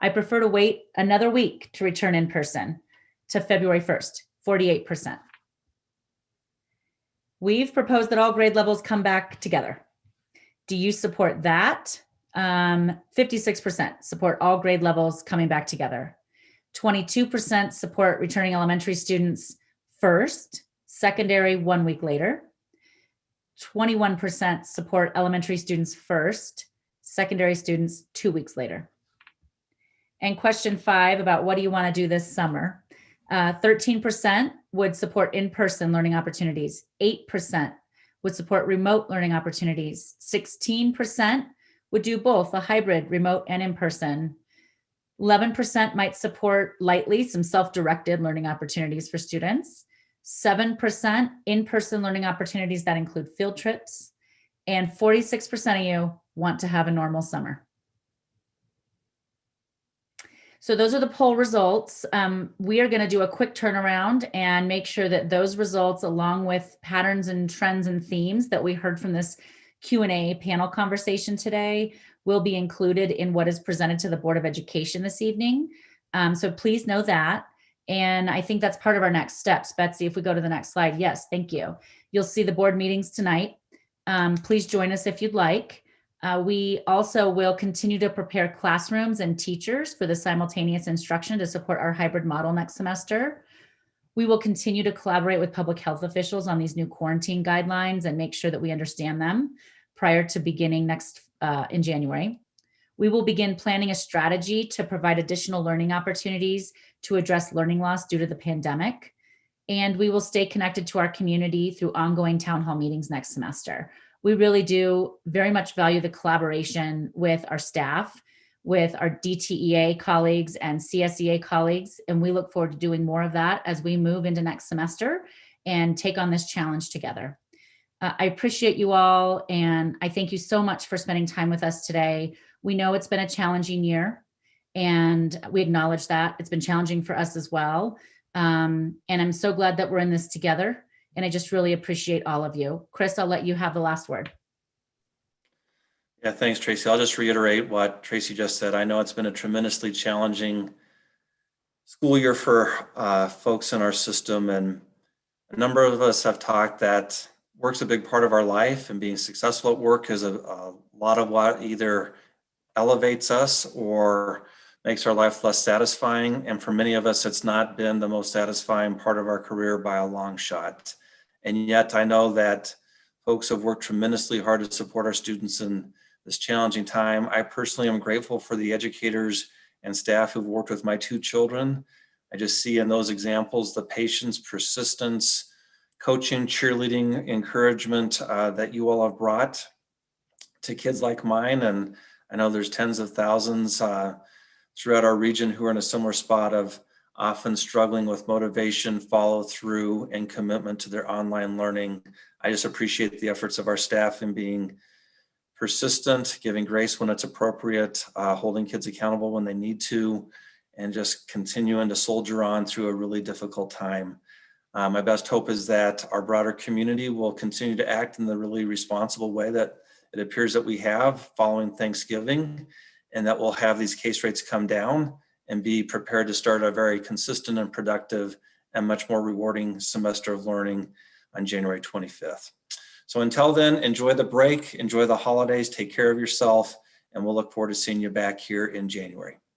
I prefer to wait another week to return in person to February 1st, 48%. We've proposed that all grade levels come back together. Do you support that? 56% support all grade levels coming back together. 22% support returning elementary students first, secondary 1 week later. 21% support elementary students first, secondary students 2 weeks later. And question 5 about what do you want to do this summer? 13% would support in-person learning opportunities. 8% would support remote learning opportunities. 16% would do both a hybrid, remote and in-person. 11% might support lightly some self-directed learning opportunities for students. 7% in-person learning opportunities that include field trips. And 46% of you want to have a normal summer. So those are the poll results. We are going to do a quick turnaround and make sure that those results, along with patterns and trends and themes that we heard from this Q&A panel conversation today, will be included in what is presented to the Board of Education this evening. So please know that. And I think that's part of our next steps. Betsy, if we go to the next slide. Yes, thank you. You'll see the board meetings tonight. Please join us if you'd like. We also will continue to prepare classrooms and teachers for the simultaneous instruction to support our hybrid model next semester. We will continue to collaborate with public health officials on these new quarantine guidelines and make sure that we understand them prior to beginning next in January. We will begin planning a strategy to provide additional learning opportunities to address learning loss due to the pandemic. And we will stay connected to our community through ongoing town hall meetings next semester. We really do very much value the collaboration with our staff, with our DTEA colleagues and CSEA colleagues, and we look forward to doing more of that as we move into next semester and take on this challenge together. I appreciate you all, and I thank you so much for spending time with us today. We know it's been a challenging year, and we acknowledge that. It's been challenging for us as well, and I'm so glad that we're in this together. And I just really appreciate all of you. Chris, I'll let you have the last word. Yeah, thanks, Tracy. I'll just reiterate what Tracy just said. I know it's been a tremendously challenging school year for folks in our system. And a number of us have talked that work's a big part of our life, and being successful at work is a lot of what either elevates us or makes our life less satisfying. And for many of us, it's not been the most satisfying part of our career by a long shot. And yet I know that folks have worked tremendously hard to support our students in this challenging time. I personally am grateful for the educators and staff who've worked with my 2 children. I just see in those examples the patience, persistence, coaching, cheerleading, encouragement that you all have brought to kids like mine. And I know there's tens of thousands throughout our region who are in a similar spot of often struggling with motivation, follow through, and commitment to their online learning. I just appreciate the efforts of our staff in being persistent, giving grace when it's appropriate, holding kids accountable when they need to, and just continuing to soldier on through a really difficult time. My best hope is that our broader community will continue to act in the really responsible way that it appears that we have following Thanksgiving, and that we'll have these case rates come down and be prepared to start a very consistent and productive and much more rewarding semester of learning on January 25th. So until then, enjoy the break, enjoy the holidays, take care of yourself, and we'll look forward to seeing you back here in January.